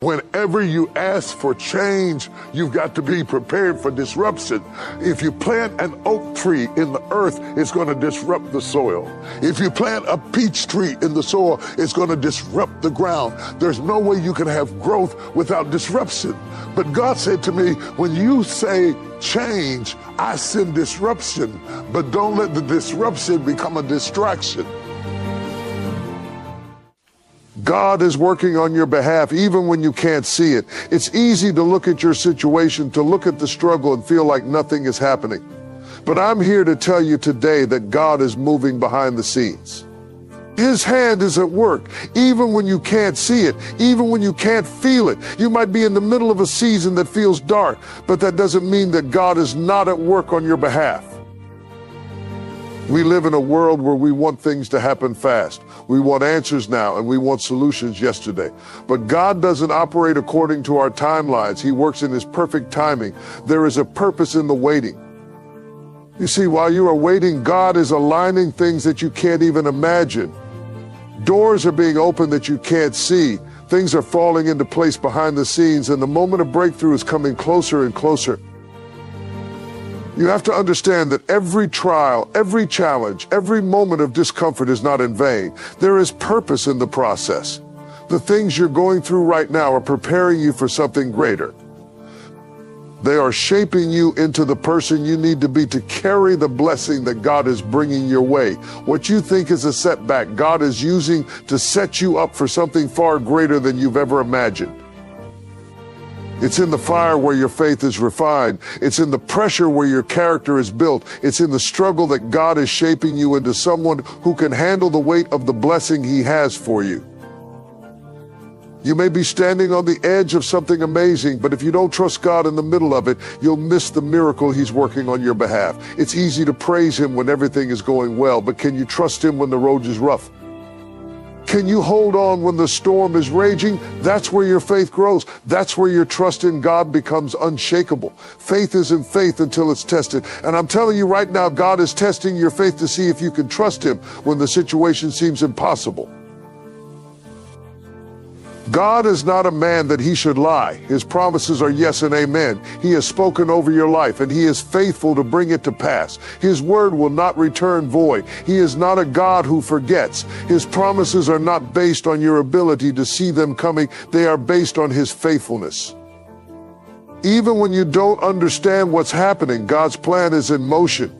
Whenever you ask for change, you've got to be prepared for disruption. If you plant an oak tree in the earth, it's going to disrupt the soil. If you plant a peach tree in the soil, it's going to disrupt the ground. There's no way you can have growth without disruption. But God said to me, when you say change, I send disruption, but don't let the disruption become a distraction. God is working on your behalf even when you can't see it. It's easy to look at your situation, to look at the struggle and feel like nothing is happening. But I'm here to tell you today that God is moving behind the scenes. His hand is at work, even when you can't see it, even when you can't feel it. You might be in the middle of a season that feels dark, but that doesn't mean that God is not at work on your behalf. We live in a world where we want things to happen fast. We want answers now, and we want solutions yesterday. But God doesn't operate according to our timelines. He works in His perfect timing. There is a purpose in the waiting. You see, while you are waiting, God is aligning things that you can't even imagine. Doors are being opened that you can't see. Things are falling into place behind the scenes, and the moment of breakthrough is coming closer and closer. You have to understand that every trial, every challenge, every moment of discomfort is not in vain. There is purpose in the process. The things you're going through right now are preparing you for something greater. They are shaping you into the person you need to be to carry the blessing that God is bringing your way. What you think is a setback, God is using to set you up for something far greater than you've ever imagined. It's in the fire where your faith is refined. It's in the pressure where your character is built. It's in the struggle that God is shaping you into someone who can handle the weight of the blessing He has for you. You may be standing on the edge of something amazing, but if you don't trust God in the middle of it, you'll miss the miracle He's working on your behalf. It's easy to praise Him when everything is going well, but can you trust Him when the road is rough? Can you hold on when the storm is raging? That's where your faith grows. That's where your trust in God becomes unshakable. Faith isn't faith until it's tested. And I'm telling you right now, God is testing your faith to see if you can trust Him when the situation seems impossible. God is not a man that He should lie. His promises are yes and amen. He has spoken over your life, and He is faithful to bring it to pass. His word will not return void. He is not a God who forgets. His promises are not based on your ability to see them coming. They are based on His faithfulness. Even when you don't understand what's happening, God's plan is in motion,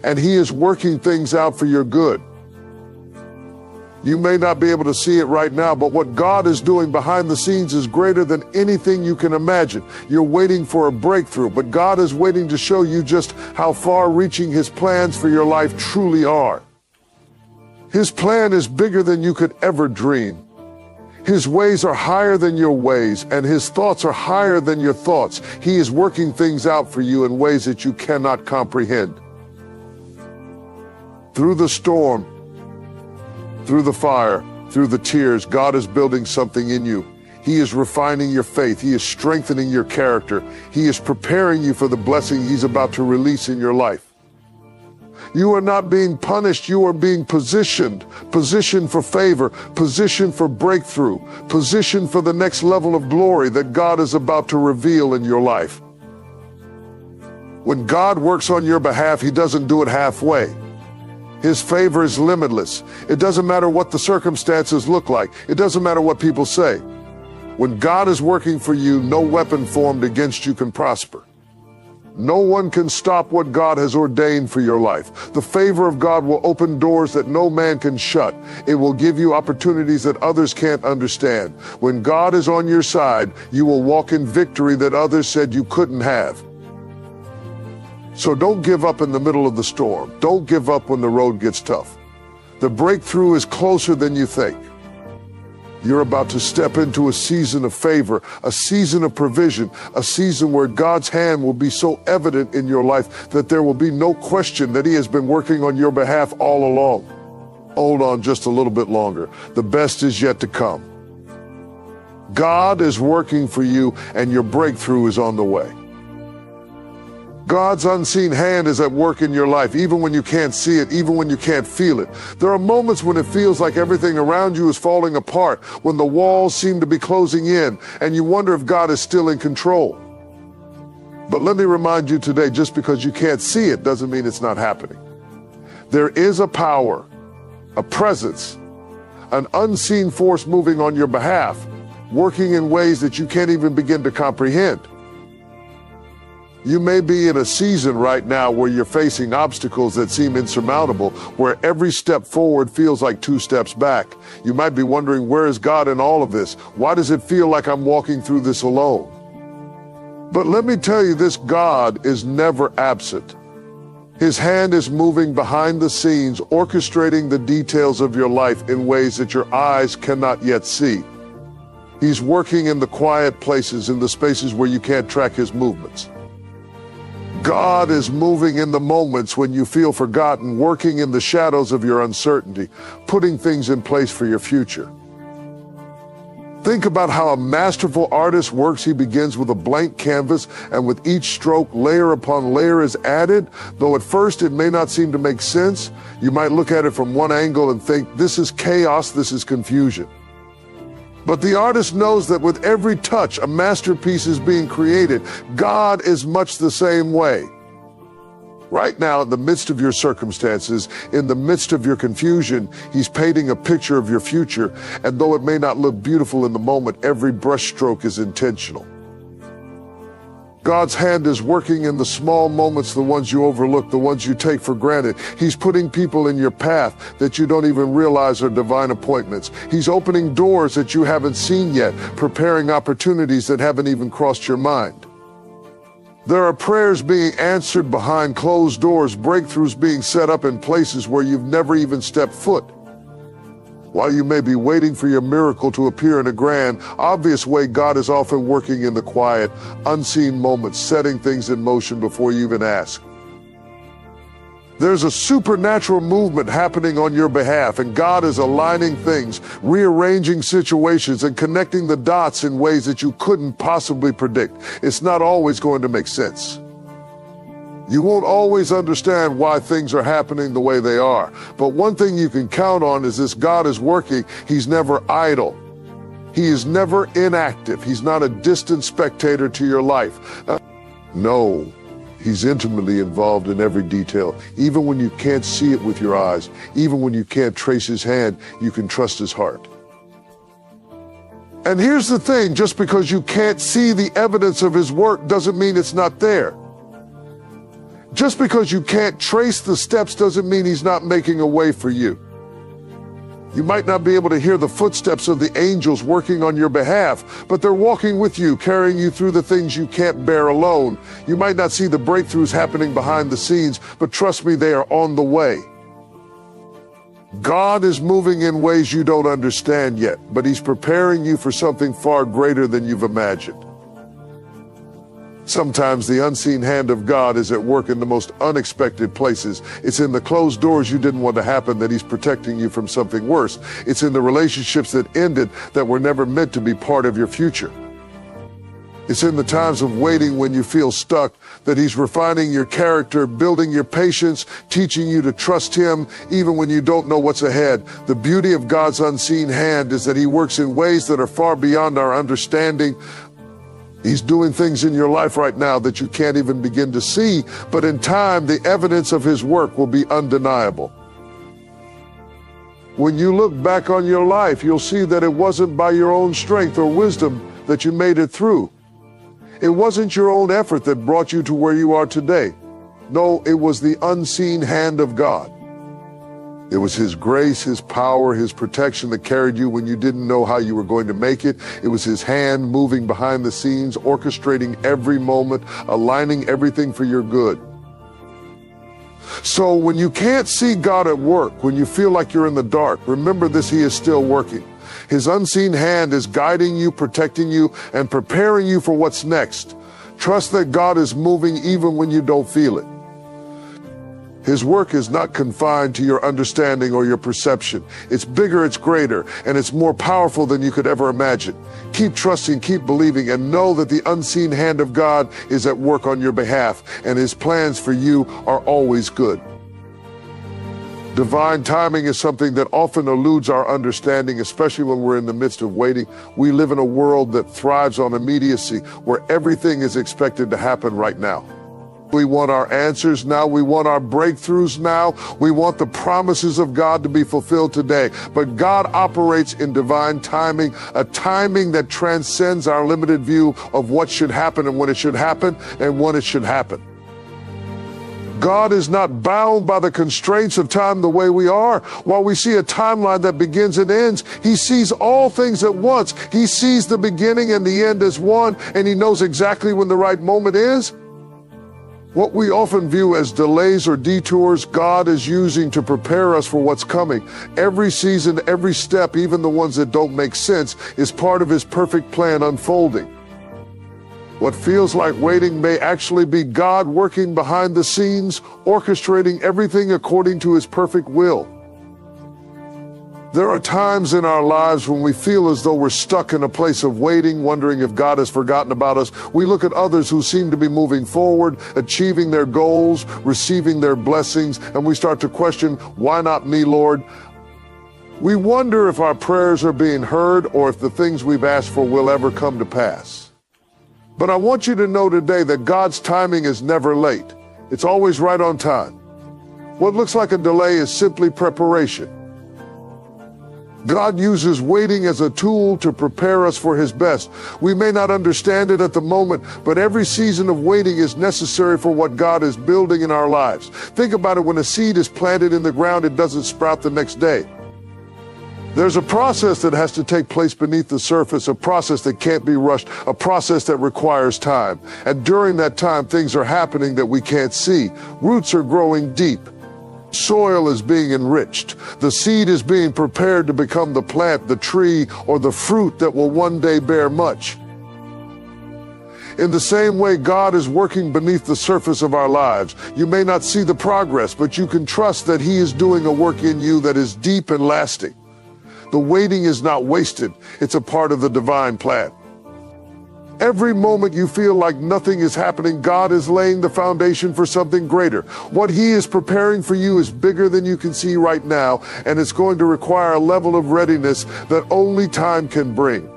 and He is working things out for your good. You may not be able to see it right now, but what God is doing behind the scenes is greater than anything you can imagine. You're waiting for a breakthrough, but God is waiting to show you just how far-reaching His plans for your life truly are. His plan is bigger than you could ever dream. His ways are higher than your ways, and His thoughts are higher than your thoughts. He is working things out for you in ways that you cannot comprehend. Through the storm, through the fire, through the tears, God is building something in you. He is refining your faith. He is strengthening your character. He is preparing you for the blessing He's about to release in your life. You are not being punished. You are being positioned for favor, positioned for breakthrough, positioned for the next level of glory that God is about to reveal in your life. When God works on your behalf, He doesn't do it halfway. His favor is limitless. It doesn't matter what the circumstances look like. It doesn't matter what people say. When God is working for you, no weapon formed against you can prosper. No one can stop what God has ordained for your life. The favor of God will open doors that no man can shut. It will give you opportunities that others can't understand. When God is on your side, you will walk in victory that others said you couldn't have. So don't give up in the middle of the storm. Don't give up when the road gets tough. The breakthrough is closer than you think. You're about to step into a season of favor, a season of provision, a season where God's hand will be so evident in your life that there will be no question that He has been working on your behalf all along. Hold on just a little bit longer. The best is yet to come. God is working for you, and your breakthrough is on the way. God's unseen hand is at work in your life, even when you can't see it, even when you can't feel it. There are moments when it feels like everything around you is falling apart, when the walls seem to be closing in, and you wonder if God is still in control. But let me remind you today, just because you can't see it doesn't mean it's not happening. There is a power, a presence, an unseen force moving on your behalf, working in ways that you can't even begin to comprehend. You may be in a season right now where you're facing obstacles that seem insurmountable, where every step forward feels like 2 steps back. You might be wondering, where is God in all of this? Why does it feel like I'm walking through this alone? But let me tell you, this God is never absent. His hand is moving behind the scenes, orchestrating the details of your life in ways that your eyes cannot yet see. He's working in the quiet places, in the spaces where you can't track his movements. God is moving in the moments when you feel forgotten, working in the shadows of your uncertainty, putting things in place for your future. Think about how a masterful artist works. He begins with a blank canvas, and with each stroke, layer upon layer is added. Though at first it may not seem to make sense, you might look at it from one angle and think, this is chaos, this is confusion. But the artist knows that with every touch, a masterpiece is being created. God is much the same way. Right now, in the midst of your circumstances, in the midst of your confusion, he's painting a picture of your future. And though it may not look beautiful in the moment, every brushstroke is intentional. God's hand is working in the small moments, the ones you overlook, the ones you take for granted. He's putting people in your path that you don't even realize are divine appointments. He's opening doors that you haven't seen yet, preparing opportunities that haven't even crossed your mind. There are prayers being answered behind closed doors, breakthroughs being set up in places where you've never even stepped foot. While you may be waiting for your miracle to appear in a grand, obvious way, God is often working in the quiet, unseen moments, setting things in motion before you even ask. There's a supernatural movement happening on your behalf, and God is aligning things, rearranging situations, and connecting the dots in ways that you couldn't possibly predict. It's not always going to make sense. You won't always understand why things are happening the way they are. But one thing you can count on is this: God is working. He's never idle. He is never inactive. He's not a distant spectator to your life. No. He's intimately involved in every detail. Even when you can't see it with your eyes, even when you can't trace his hand, you can trust his heart. And here's the thing, just because you can't see the evidence of his work doesn't mean it's not there. Just because you can't trace the steps doesn't mean he's not making a way for you. You might not be able to hear the footsteps of the angels working on your behalf, but they're walking with you, carrying you through the things you can't bear alone. You might not see the breakthroughs happening behind the scenes, but trust me, they are on the way. God is moving in ways you don't understand yet, but he's preparing you for something far greater than you've imagined. Sometimes the unseen hand of God is at work in the most unexpected places. It's in the closed doors you didn't want to happen that he's protecting you from something worse. It's in the relationships that ended that were never meant to be part of your future. It's in the times of waiting when you feel stuck that he's refining your character, building your patience, teaching you to trust him even when you don't know what's ahead. The beauty of God's unseen hand is that he works in ways that are far beyond our understanding. He's doing things in your life right now that you can't even begin to see, but in time, the evidence of his work will be undeniable. When you look back on your life, you'll see that it wasn't by your own strength or wisdom that you made it through. It wasn't your own effort that brought you to where you are today. No, it was the unseen hand of God. It was his grace, his power, his protection that carried you when you didn't know how you were going to make it. It was his hand moving behind the scenes, orchestrating every moment, aligning everything for your good. So when you can't see God at work, when you feel like you're in the dark, remember this: he is still working. His unseen hand is guiding you, protecting you, and preparing you for what's next. Trust that God is moving even when you don't feel it. His work is not confined to your understanding or your perception. It's bigger, it's greater, and it's more powerful than you could ever imagine. Keep trusting, keep believing, and know that the unseen hand of God is at work on your behalf, and His plans for you are always good. Divine timing is something that often eludes our understanding, especially when we're in the midst of waiting. We live in a world that thrives on immediacy, where everything is expected to happen right now. We want our answers now. We want our breakthroughs now. We want the promises of God to be fulfilled today. But God operates in divine timing, a timing that transcends our limited view of what should happen and when it should happen and when it should happen. God is not bound by the constraints of time the way we are. While we see a timeline that begins and ends, He sees all things at once. He sees the beginning and the end as one, and He knows exactly when the right moment is. What we often view as delays or detours, God is using to prepare us for what's coming. Every season, every step, even the ones that don't make sense, is part of His perfect plan unfolding. What feels like waiting may actually be God working behind the scenes, orchestrating everything according to His perfect will. There are times in our lives when we feel as though we're stuck in a place of waiting, wondering if God has forgotten about us. We look at others who seem to be moving forward, achieving their goals, receiving their blessings, and we start to question, why not me, Lord? We wonder if our prayers are being heard or if the things we've asked for will ever come to pass. But I want you to know today that God's timing is never late. It's always right on time. What looks like a delay is simply preparation. God uses waiting as a tool to prepare us for His best. We may not understand it at the moment, but every season of waiting is necessary for what God is building in our lives. Think about it. When a seed is planted in the ground, it doesn't sprout the next day. There's a process that has to take place beneath the surface, a process that can't be rushed, a process that requires time. And during that time, things are happening that we can't see. Roots are growing deep. Soil is being enriched. The seed is being prepared to become the plant, the tree, or the fruit that will one day bear much. In the same way, God is working beneath the surface of our lives. You may not see the progress, but you can trust that He is doing a work in you that is deep and lasting. The waiting is not wasted. It's a part of the divine plan. Every moment you feel like nothing is happening, God is laying the foundation for something greater. What He is preparing for you is bigger than you can see right now, and it's going to require a level of readiness that only time can bring.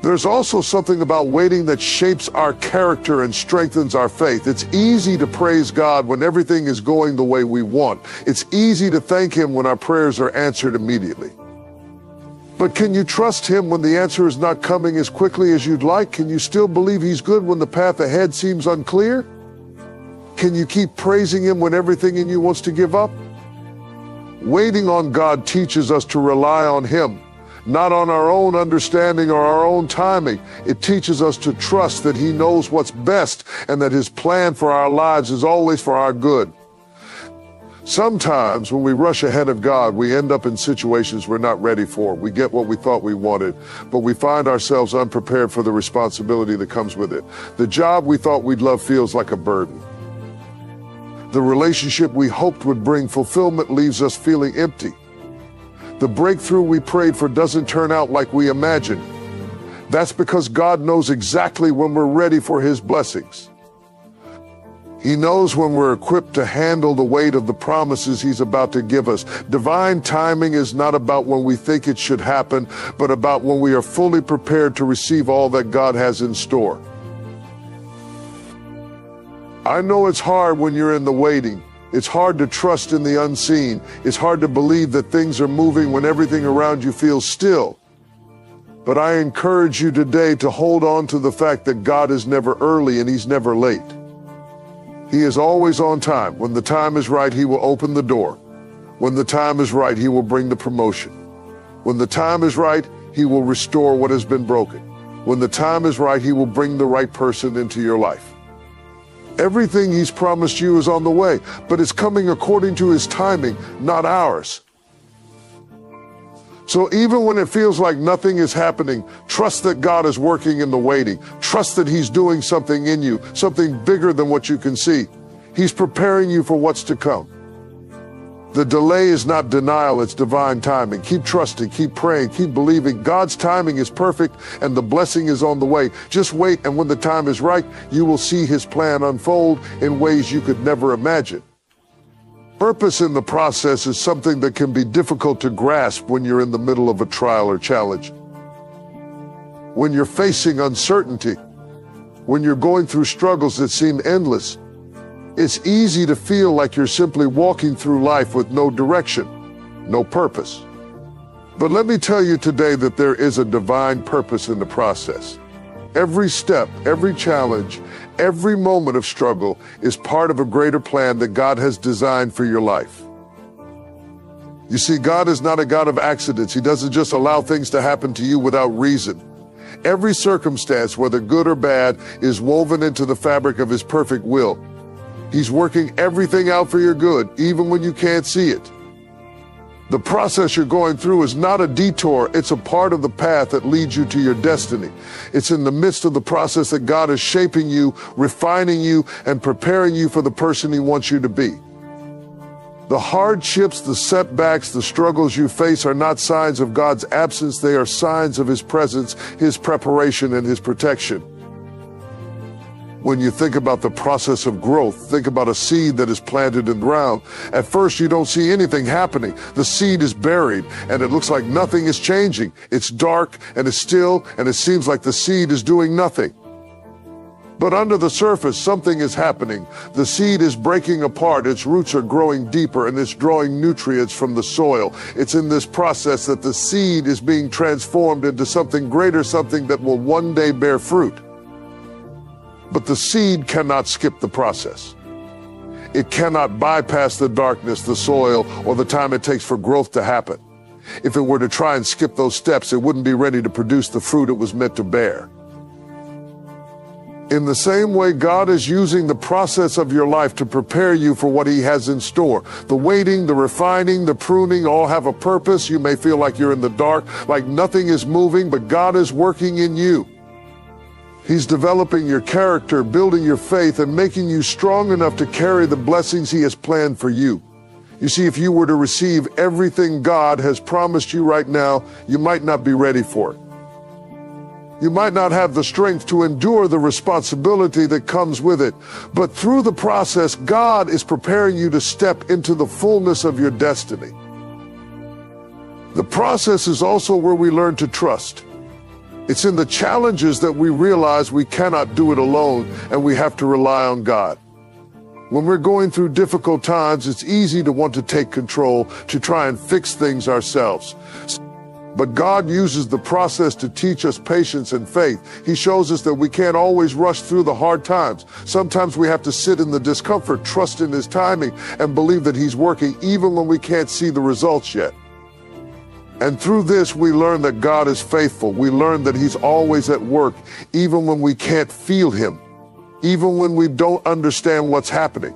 There's also something about waiting that shapes our character and strengthens our faith. It's easy to praise God when everything is going the way we want. It's easy to thank Him when our prayers are answered immediately. But can you trust Him when the answer is not coming as quickly as you'd like? Can you still believe He's good when the path ahead seems unclear? Can you keep praising Him when everything in you wants to give up? Waiting on God teaches us to rely on Him, not on our own understanding or our own timing. It teaches us to trust that He knows what's best and that His plan for our lives is always for our good. Sometimes when we rush ahead of God, we end up in situations we're not ready for. We get what we thought we wanted, but we find ourselves unprepared for the responsibility that comes with it. The job we thought we'd love feels like a burden. The relationship we hoped would bring fulfillment leaves us feeling empty. The breakthrough we prayed for doesn't turn out like we imagined. That's because God knows exactly when we're ready for His blessings. He knows when we're equipped to handle the weight of the promises He's about to give us. Divine timing is not about when we think it should happen, but about when we are fully prepared to receive all that God has in store. I know it's hard when you're in the waiting. It's hard to trust in the unseen. It's hard to believe that things are moving when everything around you feels still. But I encourage you today to hold on to the fact that God is never early and He's never late. He is always on time. When the time is right, He will open the door. When the time is right, He will bring the promotion. When the time is right, He will restore what has been broken. When the time is right, He will bring the right person into your life. Everything He's promised you is on the way, but it's coming according to His timing, not ours. So even when it feels like nothing is happening, trust that God is working in the waiting. Trust that He's doing something in you, something bigger than what you can see. He's preparing you for what's to come. The delay is not denial, it's divine timing. Keep trusting, keep praying, keep believing. God's timing is perfect and the blessing is on the way. Just wait, and when the time is right, you will see his plan unfold in ways you could never imagine. Purpose in the process is something that can be difficult to grasp when you're in the middle of a trial or challenge. When you're facing uncertainty, when you're going through struggles that seem endless, it's easy to feel like you're simply walking through life with no direction, no purpose. But let me tell you today that there is a divine purpose in the process. Every step, every challenge, every moment of struggle is part of a greater plan that God has designed for your life. You see, God is not a God of accidents. He doesn't just allow things to happen to you without reason. Every circumstance, whether good or bad, is woven into the fabric of his perfect will. He's working everything out for your good, even when you can't see it. The process you're going through is not a detour, it's a part of the path that leads you to your destiny. It's in the midst of the process that God is shaping you, refining you, and preparing you for the person he wants you to be. The hardships, the setbacks, the struggles you face are not signs of God's absence, they are signs of his presence, his preparation, and his protection. When you think about the process of growth, think about a seed that is planted in the ground. At first, you don't see anything happening. The seed is buried, and it looks like nothing is changing. It's dark, and it's still, and it seems like the seed is doing nothing. But under the surface, something is happening. The seed is breaking apart, its roots are growing deeper, and it's drawing nutrients from the soil. It's in this process that the seed is being transformed into something greater, something that will one day bear fruit. But the seed cannot skip the process. It cannot bypass the darkness, the soil, or the time it takes for growth to happen. If it were to try and skip those steps, it wouldn't be ready to produce the fruit it was meant to bear. In the same way, God is using the process of your life to prepare you for what he has in store. The waiting, the refining, the pruning all have a purpose. You may feel like you're in the dark, like nothing is moving, but God is working in you. He's developing your character, building your faith, and making you strong enough to carry the blessings he has planned for you. You see, if you were to receive everything God has promised you right now, you might not be ready for it. You might not have the strength to endure the responsibility that comes with it. But through the process, God is preparing you to step into the fullness of your destiny. The process is also where we learn to trust. It's in the challenges that we realize we cannot do it alone and we have to rely on God. When we're going through difficult times, it's easy to want to take control, to try and fix things ourselves. But God uses the process to teach us patience and faith. He shows us that we can't always rush through the hard times. Sometimes we have to sit in the discomfort, trust in his timing, and believe that he's working even when we can't see the results yet. And through this, we learn that God is faithful. We learn that he's always at work, even when we can't feel him, even when we don't understand what's happening.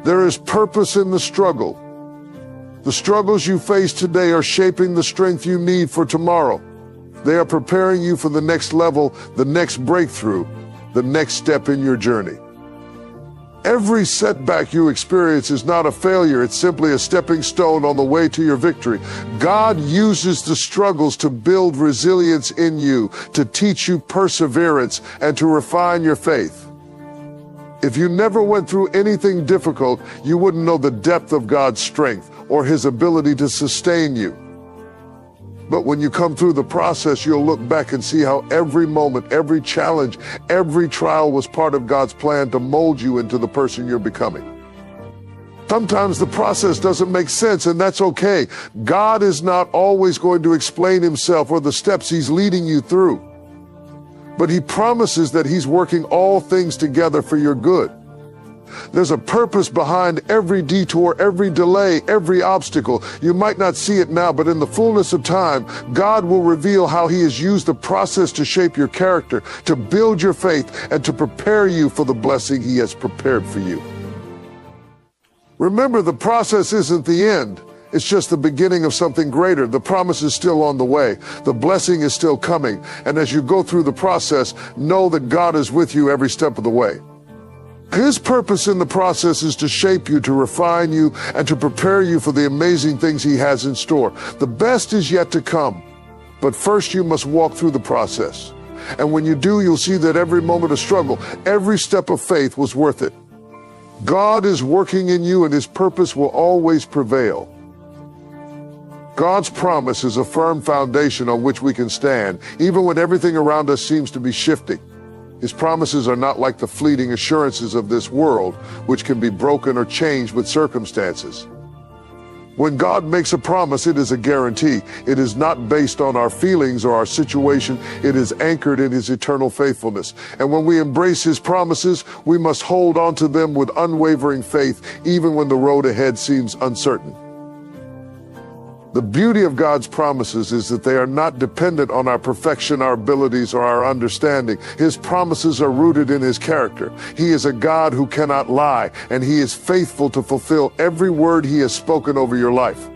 There is purpose in the struggle. The struggles you face today are shaping the strength you need for tomorrow. They are preparing you for the next level, the next breakthrough, the next step in your journey. Every setback you experience is not a failure. It's simply a stepping stone on the way to your victory. God uses the struggles to build resilience in you, to teach you perseverance, and to refine your faith. If you never went through anything difficult, you wouldn't know the depth of God's strength or his ability to sustain you. But when you come through the process, you'll look back and see how every moment, every challenge, every trial was part of God's plan to mold you into the person you're becoming. Sometimes the process doesn't make sense, and that's okay. God is not always going to explain himself or the steps he's leading you through. But he promises that he's working all things together for your good. There's a purpose behind every detour, every delay, every obstacle. You might not see it now, but in the fullness of time, God will reveal how he has used the process to shape your character, to build your faith, and to prepare you for the blessing he has prepared for you. Remember, the process isn't the end. It's just the beginning of something greater. The promise is still on the way. The blessing is still coming. And as you go through the process, know that God is with you every step of the way. His purpose in the process is to shape you, to refine you, and to prepare you for the amazing things he has in store. The best is yet to come, but first you must walk through the process. And when you do, you'll see that every moment of struggle, every step of faith was worth it. God is working in you, and his purpose will always prevail. God's promise is a firm foundation on which we can stand, even when everything around us seems to be shifting. His promises are not like the fleeting assurances of this world, which can be broken or changed with circumstances. When God makes a promise, it is a guarantee. It is not based on our feelings or our situation. It is anchored in his eternal faithfulness. And when we embrace his promises, we must hold on to them with unwavering faith, even when the road ahead seems uncertain. The beauty of God's promises is that they are not dependent on our perfection, our abilities, or our understanding. His promises are rooted in his character. He is a God who cannot lie, and he is faithful to fulfill every word he has spoken over your life.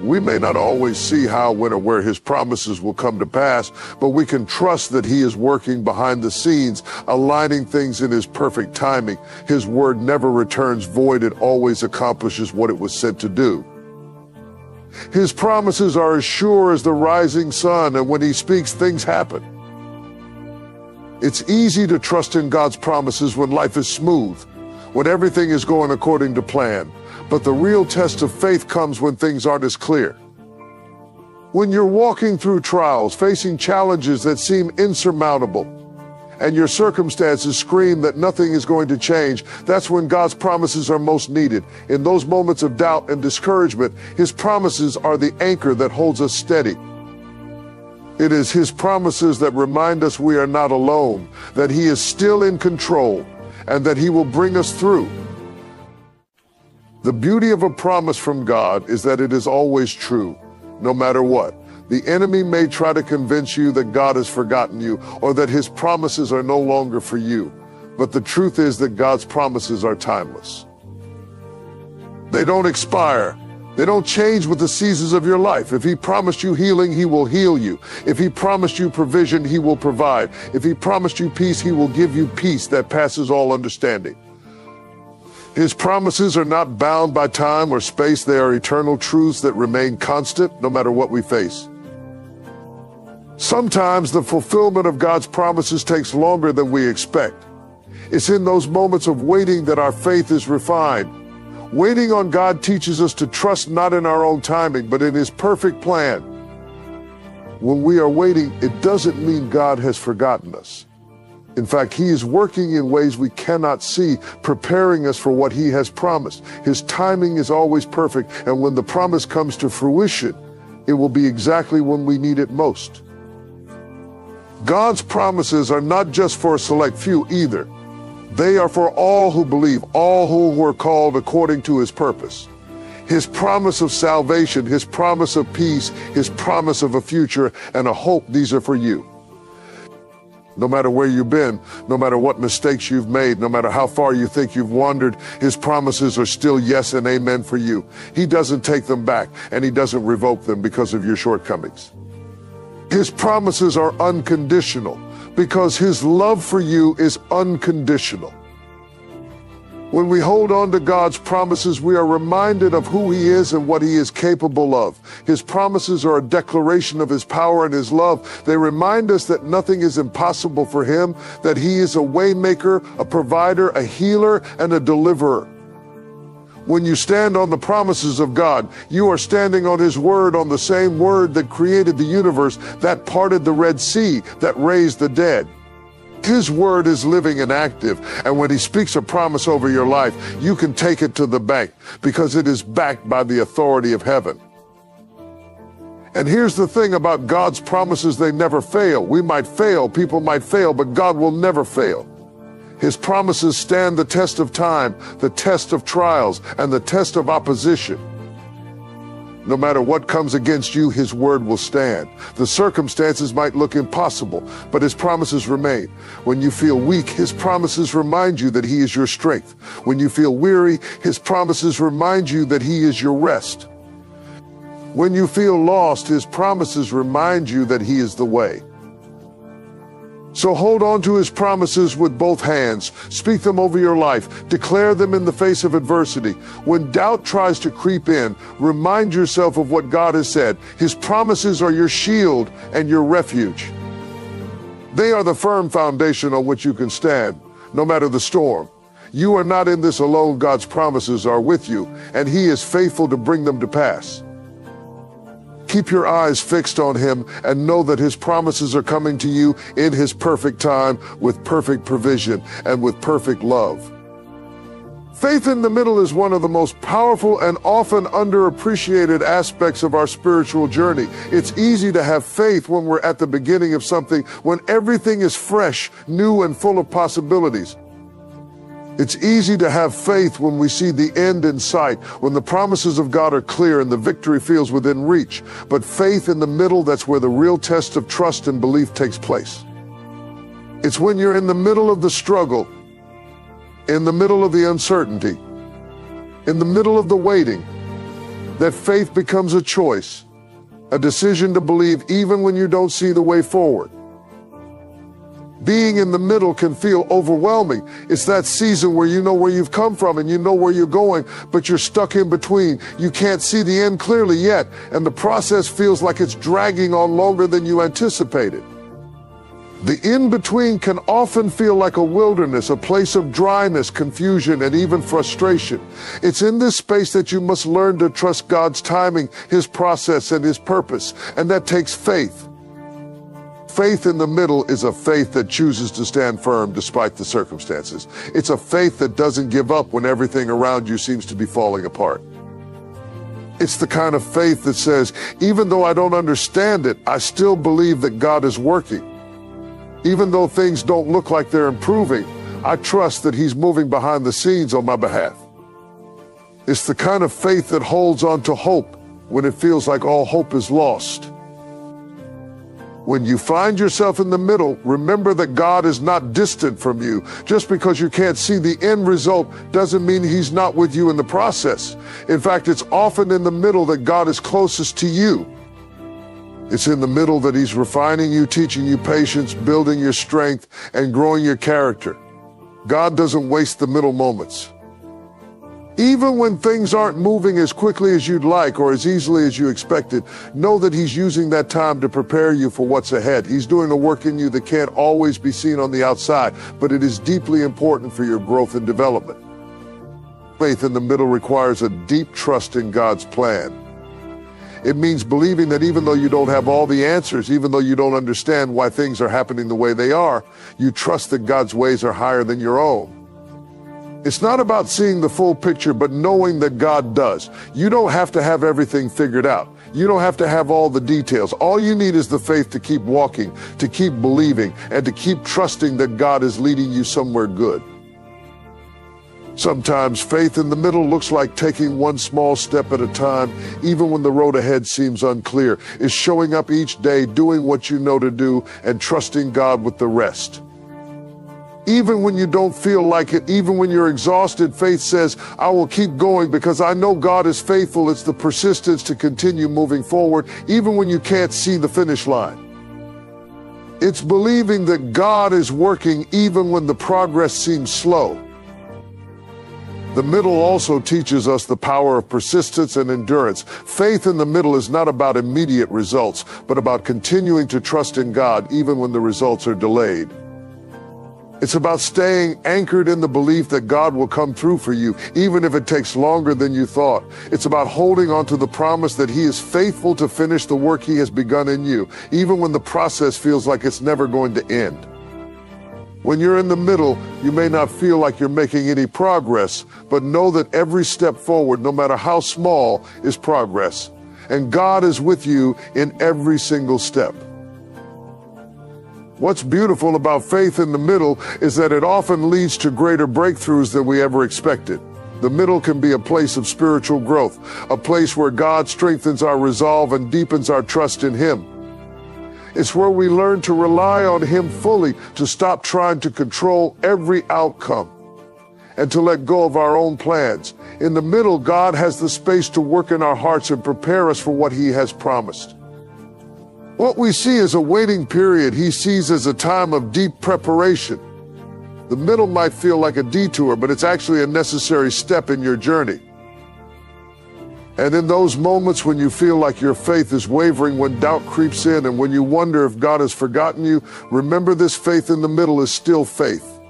We may not always see how, when, or where his promises will come to pass, but we can trust that he is working behind the scenes, aligning things in his perfect timing. His word never returns void. It always accomplishes what it was sent to do. His promises are as sure as the rising sun, and when he speaks, things happen. It's easy to trust in God's promises when life is smooth, when everything is going according to plan. But the real test of faith comes when things aren't as clear. When you're walking through trials, facing challenges that seem insurmountable, and your circumstances scream that nothing is going to change, that's when God's promises are most needed. In those moments of doubt and discouragement, his promises are the anchor that holds us steady. It is his promises that remind us we are not alone, that he is still in control, and that he will bring us through. The beauty of a promise from God is that it is always true, no matter what. The enemy may try to convince you that God has forgotten you or that his promises are no longer for you. But the truth is that God's promises are timeless. They don't expire. They don't change with the seasons of your life. If he promised you healing, he will heal you. If he promised you provision, he will provide. If he promised you peace, he will give you peace that passes all understanding. His promises are not bound by time or space. They are eternal truths that remain constant no matter what we face. Sometimes the fulfillment of God's promises takes longer than we expect. It's in those moments of waiting that our faith is refined. Waiting on God teaches us to trust not in our own timing, but in his perfect plan. When we are waiting, it doesn't mean God has forgotten us. In fact, he is working in ways we cannot see, preparing us for what he has promised. His timing is always perfect, and when the promise comes to fruition, it will be exactly when we need it most. God's promises are not just for a select few either. They are for all who believe, all who are called according to his purpose. His promise of salvation, his promise of peace, his promise of a future and a hope, these are for you. No matter where you've been, no matter what mistakes you've made, no matter how far you think you've wandered, his promises are still yes and amen for you. He doesn't take them back, and he doesn't revoke them because of your shortcomings. His promises are unconditional because his love for you is unconditional. When we hold on to God's promises, we are reminded of who he is and what he is capable of. His promises are a declaration of his power and his love. They remind us that nothing is impossible for him, that he is a waymaker, a provider, a healer, and a deliverer. When you stand on the promises of God, you are standing on his word, on the same word that created the universe, that parted the Red Sea, that raised the dead. His word is living and active, and when he speaks a promise over your life, you can take it to the bank because it is backed by the authority of heaven. And here's the thing about God's promises: they never fail. We might fail, people might fail, but God will never fail. His promises stand the test of time, the test of trials, and the test of opposition. No matter what comes against you, his word will stand. The circumstances might look impossible, but his promises remain. When you feel weak, his promises remind you that he is your strength. When you feel weary, his promises remind you that he is your rest. When you feel lost, his promises remind you that he is the way. So hold on to his promises with both hands. Speak them over your life. Declare them in the face of adversity. When doubt tries to creep in, remind yourself of what God has said. His promises are your shield and your refuge. They are the firm foundation on which you can stand, no matter the storm. You are not in this alone. God's promises are with you, and he is faithful to bring them to pass. Keep your eyes fixed on him and know that his promises are coming to you in his perfect time, with perfect provision and with perfect love. Faith in the middle is one of the most powerful and often underappreciated aspects of our spiritual journey. It's easy to have faith when we're at the beginning of something, when everything is fresh, new, and full of possibilities. It's easy to have faith when we see the end in sight, when the promises of God are clear and the victory feels within reach. But faith in the middle, that's where the real test of trust and belief takes place. It's when you're in the middle of the struggle, in the middle of the uncertainty, in the middle of the waiting, that faith becomes a choice, a decision to believe even when you don't see the way forward. Being in the middle can feel overwhelming. It's that season where you know where you've come from and you know where you're going, but you're stuck in between. You can't see the end clearly yet, and the process feels like it's dragging on longer than you anticipated. The in-between can often feel like a wilderness, a place of dryness, confusion, and even frustration. It's in this space that you must learn to trust God's timing, his process, and his purpose, and that takes faith. Faith in the middle is a faith that chooses to stand firm despite the circumstances. It's a faith that doesn't give up when everything around you seems to be falling apart. It's the kind of faith that says, even though I don't understand it, I still believe that God is working. Even though things don't look like they're improving, I trust that he's moving behind the scenes on my behalf. It's the kind of faith that holds on to hope when it feels like all hope is lost. When you find yourself in the middle, remember that God is not distant from you. Just because you can't see the end result doesn't mean he's not with you in the process. In fact, it's often in the middle that God is closest to you. It's in the middle that he's refining you, teaching you patience, building your strength, and growing your character. God doesn't waste the middle moments. Even when things aren't moving as quickly as you'd like or as easily as you expected, know that he's using that time to prepare you for what's ahead. He's doing a work in you that can't always be seen on the outside, but it is deeply important for your growth and development. Faith in the middle requires a deep trust in God's plan. It means believing that even though you don't have all the answers, even though you don't understand why things are happening the way they are, you trust that God's ways are higher than your own. It's not about seeing the full picture, but knowing that God does. You don't have to have everything figured out. You don't have to have all the details. All you need is the faith to keep walking, to keep believing, and to keep trusting that God is leading you somewhere good. Sometimes faith in the middle looks like taking one small step at a time, even when the road ahead seems unclear. It's showing up each day, doing what you know to do, and trusting God with the rest. Even when you don't feel like it, even when you're exhausted, faith says, I will keep going because I know God is faithful. It's the persistence to continue moving forward, even when you can't see the finish line. It's believing that God is working even when the progress seems slow. The middle also teaches us the power of persistence and endurance. Faith in the middle is not about immediate results, but about continuing to trust in God even when the results are delayed. It's about staying anchored in the belief that God will come through for you, even if it takes longer than you thought. It's about holding on to the promise that he is faithful to finish the work he has begun in you, even when the process feels like it's never going to end. When you're in the middle, you may not feel like you're making any progress, but know that every step forward, no matter how small, is progress. And God is with you in every single step. What's beautiful about faith in the middle is that it often leads to greater breakthroughs than we ever expected. The middle can be a place of spiritual growth, a place where God strengthens our resolve and deepens our trust in him. It's where we learn to rely on him fully, to stop trying to control every outcome, and to let go of our own plans. In the middle, God has the space to work in our hearts and prepare us for what he has promised. What we see as a waiting period, he sees as a time of deep preparation. The middle might feel like a detour, but it's actually a necessary step in your journey. And in those moments when you feel like your faith is wavering, when doubt creeps in, and when you wonder if God has forgotten you, remember this: faith in the middle is still faith.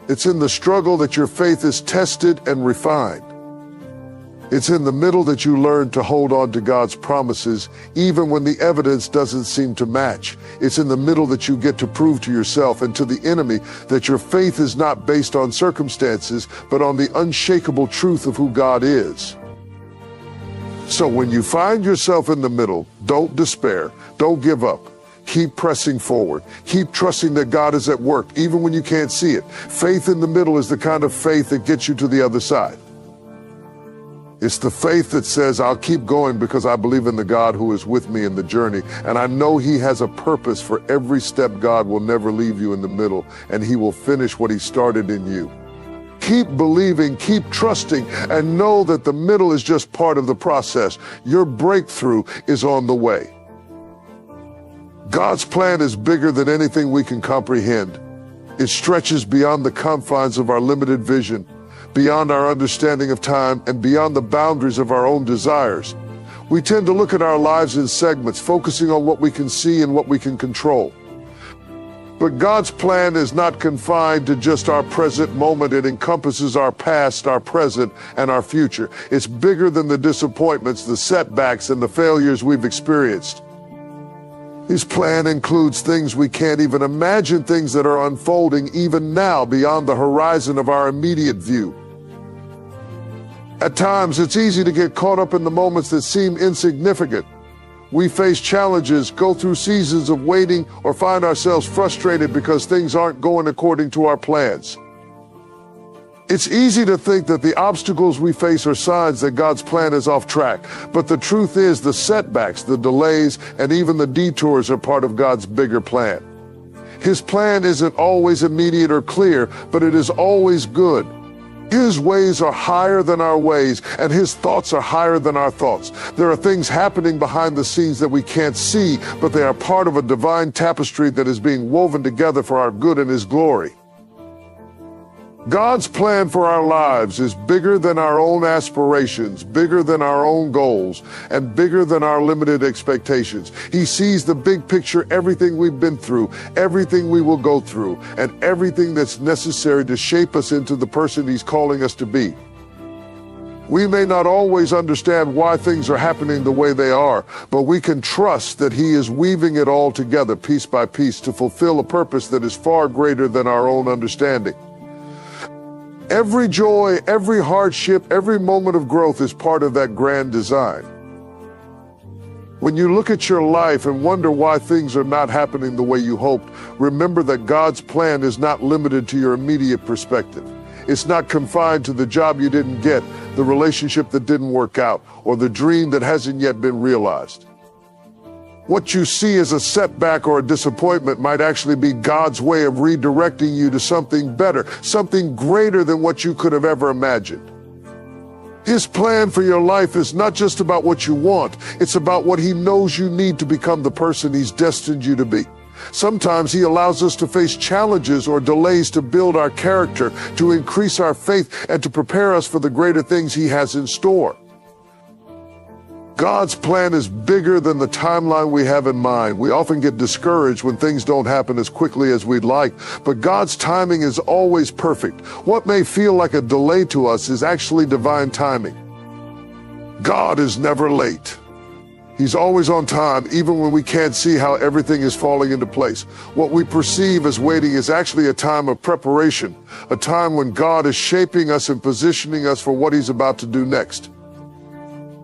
It's in the struggle that your faith is tested and refined. It's in the middle that you learn to hold on to God's promises, even when the evidence doesn't seem to match. It's in the middle that you get to prove to yourself and to the enemy that your faith is not based on circumstances, but on the unshakable truth of who God is. So when you find yourself in the middle, don't despair, don't give up. Keep pressing forward. Keep trusting that God is at work, even when you can't see it. Faith in the middle is the kind of faith that gets you to the other side. It's the faith that says, I'll keep going because I believe in the God who is with me in the journey. And I know he has a purpose for every step. God will never leave you in the middle, and he will finish what he started in you. Keep believing, keep trusting, and know that the middle is just part of the process. Your breakthrough is on the way. God's plan is bigger than anything we can comprehend. It stretches beyond the confines of our limited vision, beyond our understanding of time, and beyond the boundaries of our own desires. We tend to look at our lives in segments, focusing on what we can see and what we can control. But God's plan is not confined to just our present moment. It encompasses our past, our present, and our future. It's bigger than the disappointments, the setbacks, and the failures we've experienced. His plan includes things we can't even imagine, things that are unfolding even now beyond the horizon of our immediate view. At times, it's easy to get caught up in the moments that seem insignificant. We face challenges, go through seasons of waiting, or find ourselves frustrated because things aren't going according to our plans. It's easy to think that the obstacles we face are signs that God's plan is off track. But the truth is, the setbacks, the delays, and even the detours are part of God's bigger plan. His plan isn't always immediate or clear, but it is always good. His ways are higher than our ways, and his thoughts are higher than our thoughts. There are things happening behind the scenes that we can't see, but they are part of a divine tapestry that is being woven together for our good and his glory. God's plan for our lives is bigger than our own aspirations, bigger than our own goals, and bigger than our limited expectations. He sees the big picture, everything we've been through, everything we will go through, and everything that's necessary to shape us into the person he's calling us to be. We may not always understand why things are happening the way they are, but we can trust that he is weaving it all together piece by piece to fulfill a purpose that is far greater than our own understanding. Every joy, every hardship, every moment of growth is part of that grand design. When you look at your life and wonder why things are not happening the way you hoped, remember that God's plan is not limited to your immediate perspective. It's not confined to the job you didn't get, the relationship that didn't work out, or the dream that hasn't yet been realized. What you see as a setback or a disappointment might actually be God's way of redirecting you to something better, something greater than what you could have ever imagined. His plan for your life is not just about what you want, it's about what he knows you need to become the person he's destined you to be. Sometimes he allows us to face challenges or delays to build our character, to increase our faith, and to prepare us for the greater things he has in store. God's plan is bigger than the timeline we have in mind. We often get discouraged when things don't happen as quickly as we'd like, but God's timing is always perfect. What may feel like a delay to us is actually divine timing. God is never late. He's always on time, even when we can't see how everything is falling into place. What we perceive as waiting is actually a time of preparation, a time when God is shaping us and positioning us for what he's about to do next.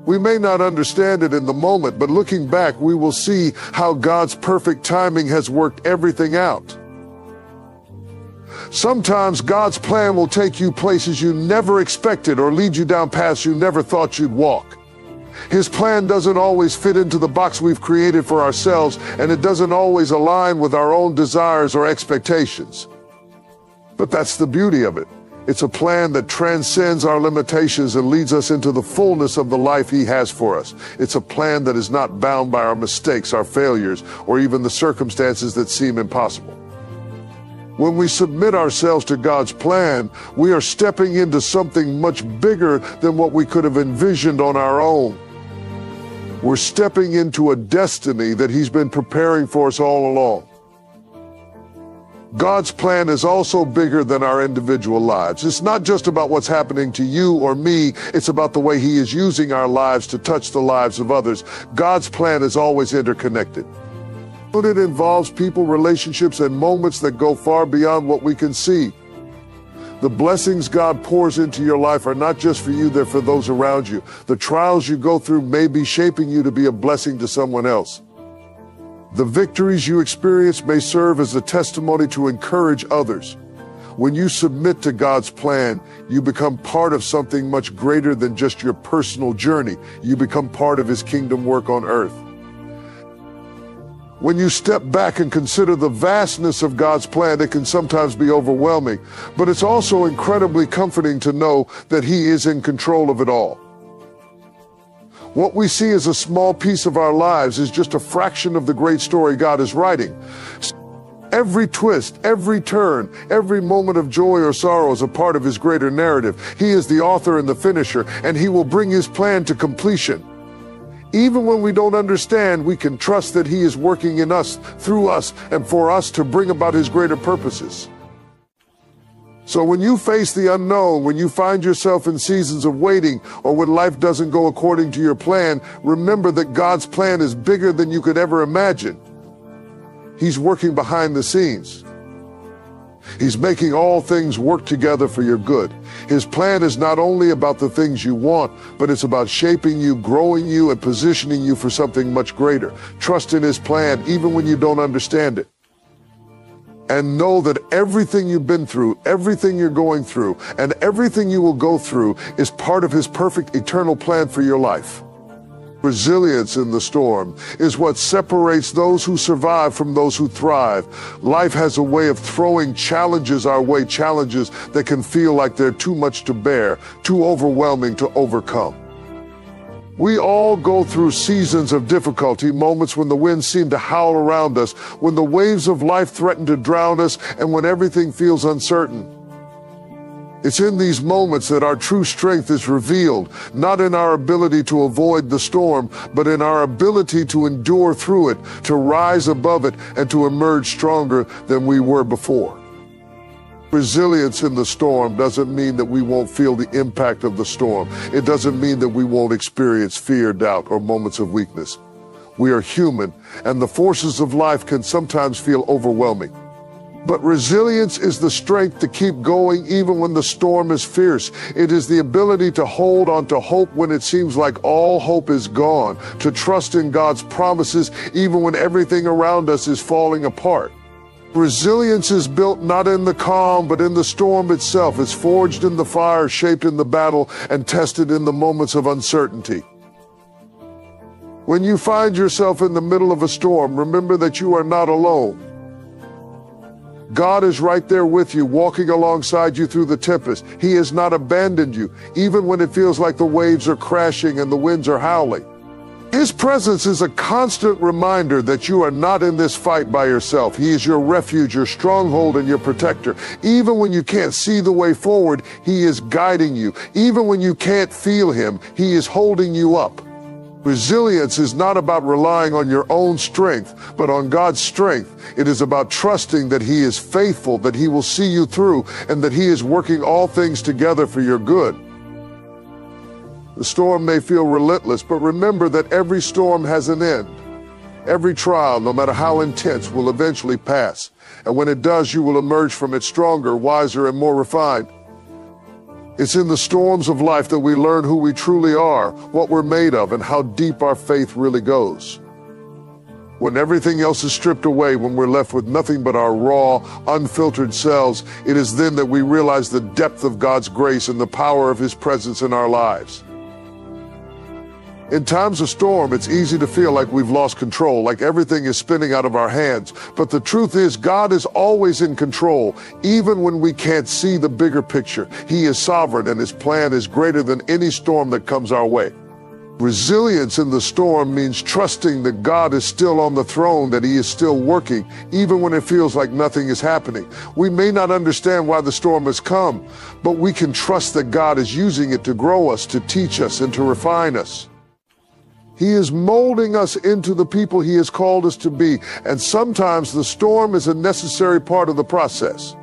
We may not understand it in the moment, but looking back, we will see how God's perfect timing has worked everything out. Sometimes God's plan will take you places you never expected or lead you down paths you never thought you'd walk. His plan doesn't always fit into the box we've created for ourselves, and it doesn't always align with our own desires or expectations. But that's the beauty of it. It's a plan that transcends our limitations and leads us into the fullness of the life He has for us. It's a plan that is not bound by our mistakes, our failures, or even the circumstances that seem impossible. When we submit ourselves to God's plan, we are stepping into something much bigger than what we could have envisioned on our own. We're stepping into a destiny that He's been preparing for us all along. God's plan is also bigger than our individual lives. It's not just about what's happening to you or me. It's about the way He is using our lives to touch the lives of others. God's plan is always interconnected. But it involves people, relationships, and moments that go far beyond what we can see. The blessings God pours into your life are not just for you, they're for those around you. The trials you go through may be shaping you to be a blessing to someone else. The victories you experience may serve as a testimony to encourage others. When you submit to God's plan, you become part of something much greater than just your personal journey. You become part of His kingdom work on earth. When you step back and consider the vastness of God's plan, it can sometimes be overwhelming, but it's also incredibly comforting to know that He is in control of it all. What we see as a small piece of our lives is just a fraction of the great story God is writing. Every twist, every turn, every moment of joy or sorrow is a part of His greater narrative. He is the author and the finisher, and He will bring His plan to completion. Even when we don't understand, we can trust that He is working in us, through us, and for us to bring about His greater purposes. So when you face the unknown, when you find yourself in seasons of waiting, or when life doesn't go according to your plan, remember that God's plan is bigger than you could ever imagine. He's working behind the scenes. He's making all things work together for your good. His plan is not only about the things you want, but it's about shaping you, growing you, and positioning you for something much greater. Trust in His plan, even when you don't understand it. And know that everything you've been through, everything you're going through, and everything you will go through is part of His perfect eternal plan for your life. Resilience in the storm is what separates those who survive from those who thrive. Life has a way of throwing challenges our way, challenges that can feel like they're too much to bear, too overwhelming to overcome. We all go through seasons of difficulty, moments when the winds seem to howl around us, when the waves of life threaten to drown us, and when everything feels uncertain. It's in these moments that our true strength is revealed, not in our ability to avoid the storm, but in our ability to endure through it, to rise above it, and to emerge stronger than we were before. Resilience in the storm doesn't mean that we won't feel the impact of the storm. It doesn't mean that we won't experience fear, doubt, or moments of weakness. We are human, and the forces of life can sometimes feel overwhelming. But resilience is the strength to keep going even when the storm is fierce. It is the ability to hold on to hope when it seems like all hope is gone, to trust in God's promises even when everything around us is falling apart. Resilience is built not in the calm, but in the storm itself. It's forged in the fire, shaped in the battle, and tested in the moments of uncertainty. When you find yourself in the middle of a storm, remember that you are not alone. God is right there with you, walking alongside you through the tempest. He has not abandoned you, even when it feels like the waves are crashing and the winds are howling. His presence is a constant reminder that you are not in this fight by yourself. He is your refuge, your stronghold, and your protector. Even when you can't see the way forward, He is guiding you. Even when you can't feel Him, He is holding you up. Resilience is not about relying on your own strength, but on God's strength. It is about trusting that He is faithful, that He will see you through, and that He is working all things together for your good. The storm may feel relentless, but remember that every storm has an end. Every trial, no matter how intense, will eventually pass. And when it does, you will emerge from it stronger, wiser, and more refined. It's in the storms of life that we learn who we truly are, what we're made of, and how deep our faith really goes. When everything else is stripped away, when we're left with nothing but our raw, unfiltered selves, it is then that we realize the depth of God's grace and the power of His presence in our lives. In times of storm, it's easy to feel like we've lost control, like everything is spinning out of our hands. But the truth is, God is always in control, even when we can't see the bigger picture. He is sovereign, and his plan is greater than any storm that comes our way. Resilience in the storm means trusting that God is still on the throne, that he is still working, even when it feels like nothing is happening. We may not understand why the storm has come, but we can trust that God is using it to grow us, to teach us, and to refine us. He is molding us into the people he has called us to be, and sometimes the storm is a necessary part of the process.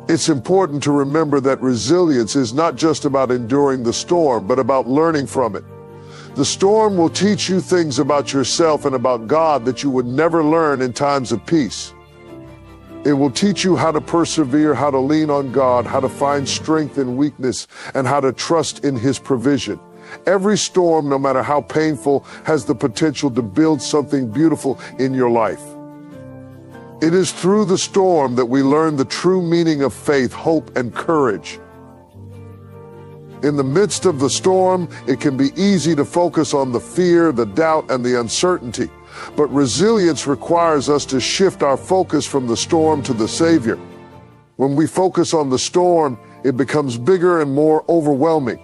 It's important to remember that resilience is not just about enduring the storm, but about learning from it. The storm will teach you things about yourself and about God that you would never learn in times of peace. It will teach you how to persevere, how to lean on God, how to find strength in weakness, and how to trust in his provision. Every storm, no matter how painful, has the potential to build something beautiful in your life. It is through the storm that we learn the true meaning of faith, hope, and courage. In the midst of the storm, it can be easy to focus on the fear, the doubt, and the uncertainty. But resilience requires us to shift our focus from the storm to the Savior. When we focus on the storm, it becomes bigger and more overwhelming.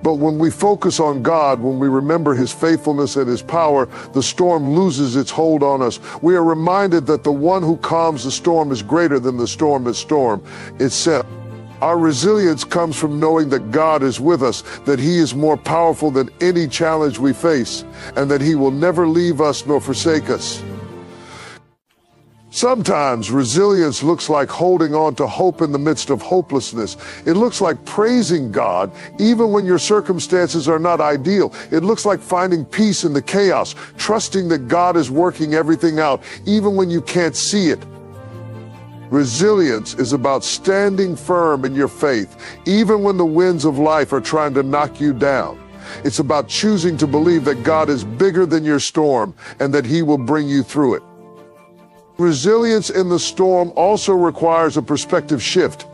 But when we focus on God, when we remember his faithfulness and his power, the storm loses its hold on us. We are reminded that the one who calms the storm is greater than the storm itself. Our resilience comes from knowing that God is with us, that he is more powerful than any challenge we face, and that he will never leave us nor forsake us. Sometimes resilience looks like holding on to hope in the midst of hopelessness. It looks like praising God even when your circumstances are not ideal. It looks like finding peace in the chaos, trusting that God is working everything out even when you can't see it. Resilience is about standing firm in your faith even when the winds of life are trying to knock you down. It's about choosing to believe that God is bigger than your storm and that he will bring you through it. Resilience in the storm also requires a perspective shift.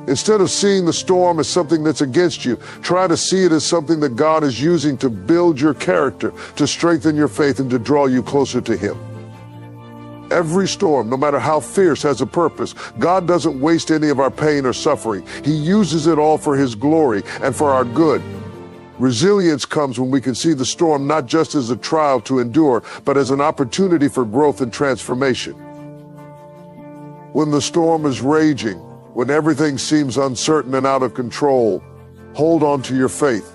Instead of seeing the storm as something that's against you, try to see it as something that God is using to build your character, to strengthen your faith, and to draw you closer to him. Every storm, no matter how fierce, has a purpose. God doesn't waste any of our pain or suffering. He uses it all for his glory and for our good. Resilience comes when we can see the storm not just as a trial to endure, but as an opportunity for growth and transformation. When the storm is raging, when everything seems uncertain and out of control, hold on to your faith.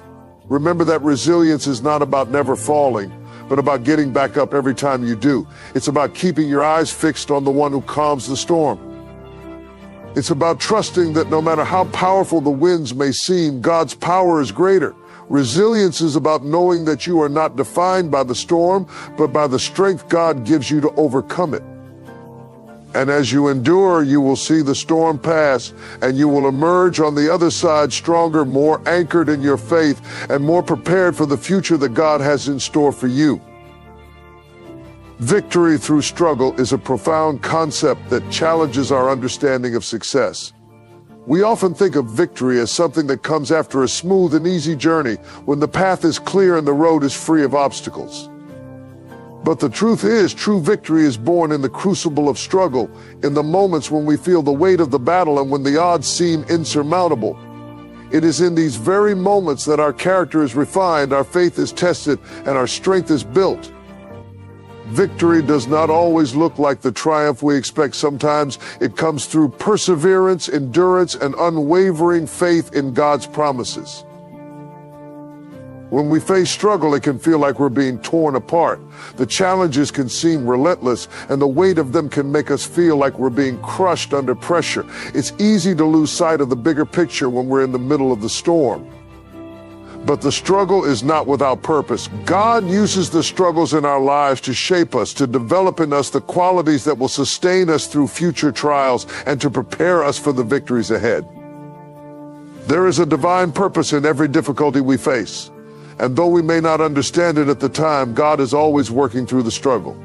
Remember that resilience is not about never falling, but about getting back up every time you do. It's about keeping your eyes fixed on the one who calms the storm. It's about trusting that no matter how powerful the winds may seem, God's power is greater. Resilience is about knowing that you are not defined by the storm, but by the strength God gives you to overcome it. And as you endure, you will see the storm pass, and you will emerge on the other side stronger, more anchored in your faith, and more prepared for the future that God has in store for you. Victory through struggle is a profound concept that challenges our understanding of success. We often think of victory as something that comes after a smooth and easy journey, when the path is clear and the road is free of obstacles. But the truth is, true victory is born in the crucible of struggle, in the moments when we feel the weight of the battle and when the odds seem insurmountable. It is in these very moments that our character is refined, our faith is tested, and our strength is built. Victory does not always look like the triumph we expect. Sometimes it comes through perseverance, endurance, and unwavering faith in God's promises. When we face struggle, it can feel like we're being torn apart. The challenges can seem relentless, and the weight of them can make us feel like we're being crushed under pressure. It's easy to lose sight of the bigger picture when we're in the middle of the storm. But the struggle is not without purpose. God uses the struggles in our lives to shape us, to develop in us the qualities that will sustain us through future trials and to prepare us for the victories ahead. There is a divine purpose in every difficulty we face. And though we may not understand it at the time, God is always working through the struggle.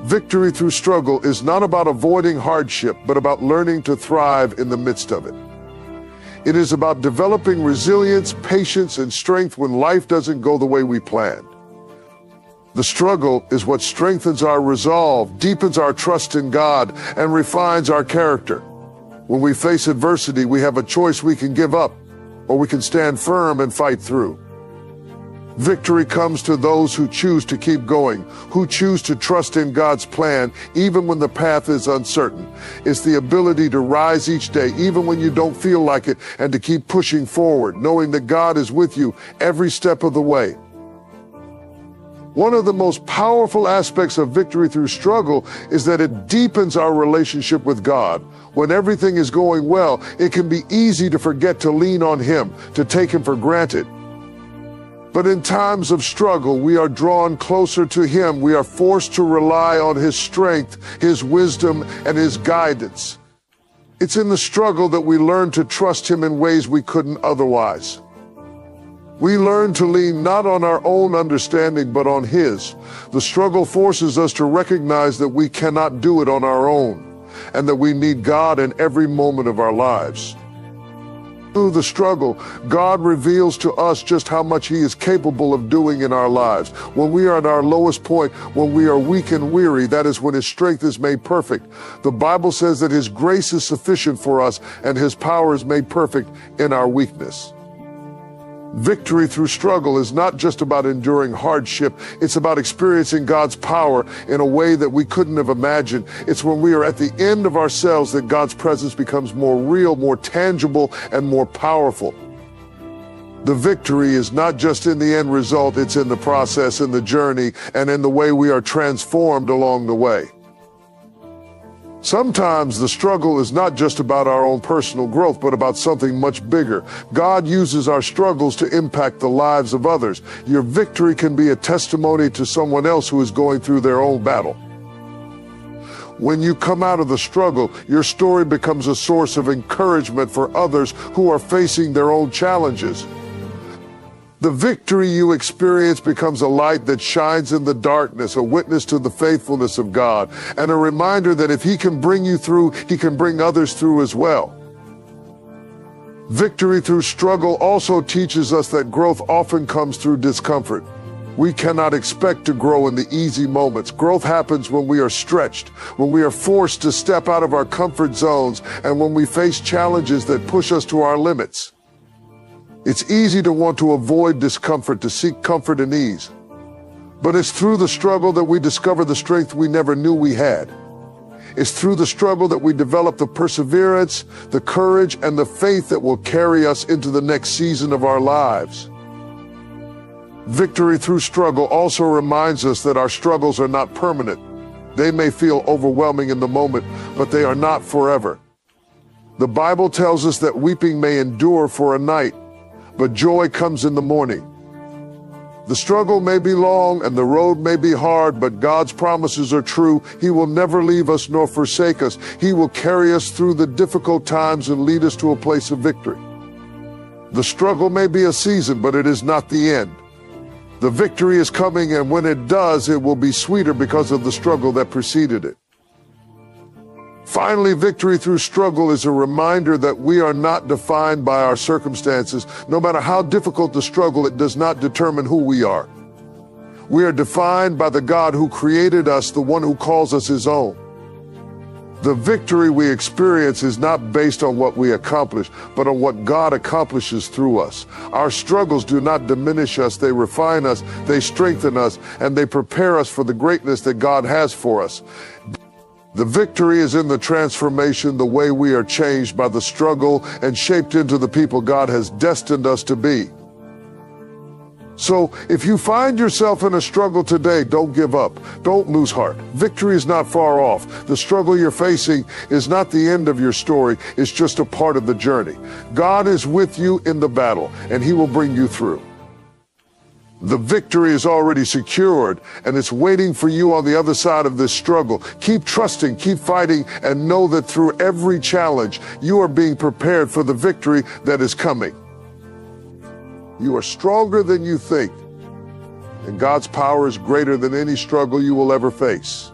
Victory through struggle is not about avoiding hardship, but about learning to thrive in the midst of it. It is about developing resilience, patience, and strength when life doesn't go the way we planned. The struggle is what strengthens our resolve, deepens our trust in God, and refines our character. When we face adversity, we have a choice: we can give up, or we can stand firm and fight through. Victory comes to those who choose to keep going, who choose to trust in God's plan, even when the path is uncertain. It's the ability to rise each day, even when you don't feel like it, and to keep pushing forward, knowing that God is with you every step of the way. One of the most powerful aspects of victory through struggle is that it deepens our relationship with God. When everything is going well, it can be easy to forget to lean on Him, to take Him for granted. But in times of struggle, we are drawn closer to Him. We are forced to rely on His strength, His wisdom, and His guidance. It's in the struggle that we learn to trust Him in ways we couldn't otherwise. We learn to lean not on our own understanding, but on His. The struggle forces us to recognize that we cannot do it on our own, and that we need God in every moment of our lives. Through the struggle, God reveals to us just how much He is capable of doing in our lives. When we are at our lowest point, when we are weak and weary, that is when His strength is made perfect. The Bible says that His grace is sufficient for us, and His power is made perfect in our weakness. Victory through struggle is not just about enduring hardship. It's about experiencing God's power in a way that we couldn't have imagined. It's when we are at the end of ourselves that God's presence becomes more real, more tangible, and more powerful. The victory is not just in the end result, it's in the process, in the journey, and in the way we are transformed along the way. Sometimes the struggle is not just about our own personal growth, but about something much bigger. God uses our struggles to impact the lives of others. Your victory can be a testimony to someone else who is going through their own battle. When you come out of the struggle, your story becomes a source of encouragement for others who are facing their own challenges. The victory you experience becomes a light that shines in the darkness, a witness to the faithfulness of God, and a reminder that if He can bring you through, He can bring others through as well. Victory through struggle also teaches us that growth often comes through discomfort. We cannot expect to grow in the easy moments. Growth happens when we are stretched, when we are forced to step out of our comfort zones, and when we face challenges that push us to our limits. It's easy to want to avoid discomfort, to seek comfort and ease. But it's through the struggle that we discover the strength we never knew we had. It's through the struggle that we develop the perseverance, the courage, and the faith that will carry us into the next season of our lives. Victory through struggle also reminds us that our struggles are not permanent. They may feel overwhelming in the moment, but they are not forever. The Bible tells us that weeping may endure for a night, but joy comes in the morning. The struggle may be long and the road may be hard, but God's promises are true. He will never leave us nor forsake us. He will carry us through the difficult times and lead us to a place of victory. The struggle may be a season, but it is not the end. The victory is coming, and when it does, it will be sweeter because of the struggle that preceded it. Finally, victory through struggle is a reminder that we are not defined by our circumstances. No matter how difficult the struggle, it does not determine who we are. We are defined by the God who created us, the one who calls us His own. The victory we experience is not based on what we accomplish, but on what God accomplishes through us. Our struggles do not diminish us, they refine us, they strengthen us, and they prepare us for the greatness that God has for us. The victory is in the transformation, the way we are changed by the struggle and shaped into the people God has destined us to be. So if you find yourself in a struggle today, don't give up. Don't lose heart. Victory is not far off. The struggle you're facing is not the end of your story. It's just a part of the journey. God is with you in the battle, and He will bring you through. The victory is already secured, and it's waiting for you on the other side of this struggle. Keep trusting, keep fighting, and know that through every challenge, you are being prepared for the victory that is coming. You are stronger than you think, and God's power is greater than any struggle you will ever face.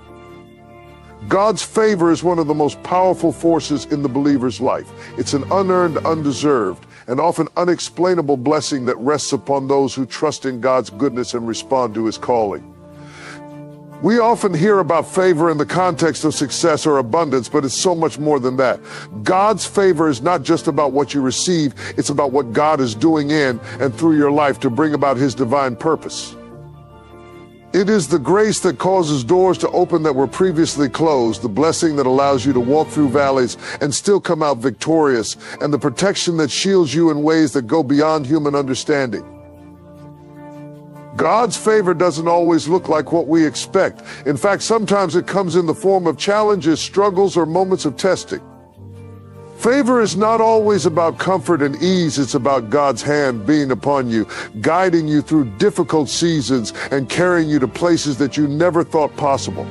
God's favor is one of the most powerful forces in the believer's life. It's an unearned, undeserved, and often unexplainable blessing that rests upon those who trust in God's goodness and respond to his calling. We often hear about favor in the context of success or abundance, but it's so much more than that. God's favor is not just about what you receive, it's about what God is doing in and through your life to bring about his divine purpose. It is the grace that causes doors to open that were previously closed, the blessing that allows you to walk through valleys and still come out victorious, and the protection that shields you in ways that go beyond human understanding. God's favor doesn't always look like what we expect. In fact, sometimes it comes in the form of challenges, struggles, or moments of testing. Favor is not always about comfort and ease. It's about God's hand being upon you, guiding you through difficult seasons and carrying you to places that you never thought possible.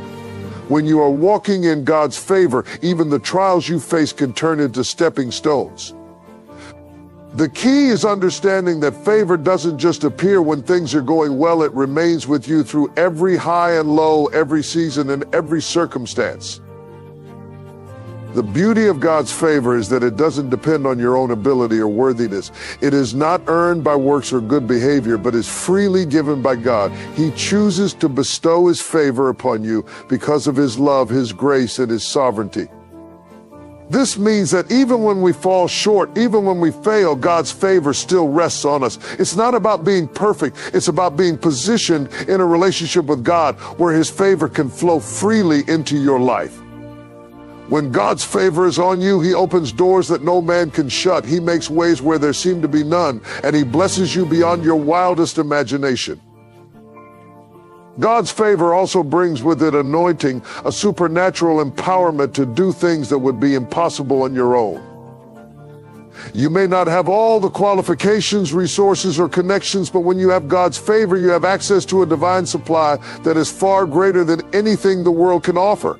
When you are walking in God's favor, even the trials you face can turn into stepping stones. The key is understanding that favor doesn't just appear when things are going well. It remains with you through every high and low, every season, and every circumstance. The beauty of God's favor is that it doesn't depend on your own ability or worthiness. It is not earned by works or good behavior, but is freely given by God. He chooses to bestow his favor upon you because of his love, his grace, and his sovereignty. This means that even when we fall short, even when we fail, God's favor still rests on us. It's not about being perfect. It's about being positioned in a relationship with God where his favor can flow freely into your life. When God's favor is on you, he opens doors that no man can shut. He makes ways where there seem to be none, and he blesses you beyond your wildest imagination. God's favor also brings with it anointing, a supernatural empowerment to do things that would be impossible on your own. You may not have all the qualifications, resources, or connections, but when you have God's favor, you have access to a divine supply that is far greater than anything the world can offer.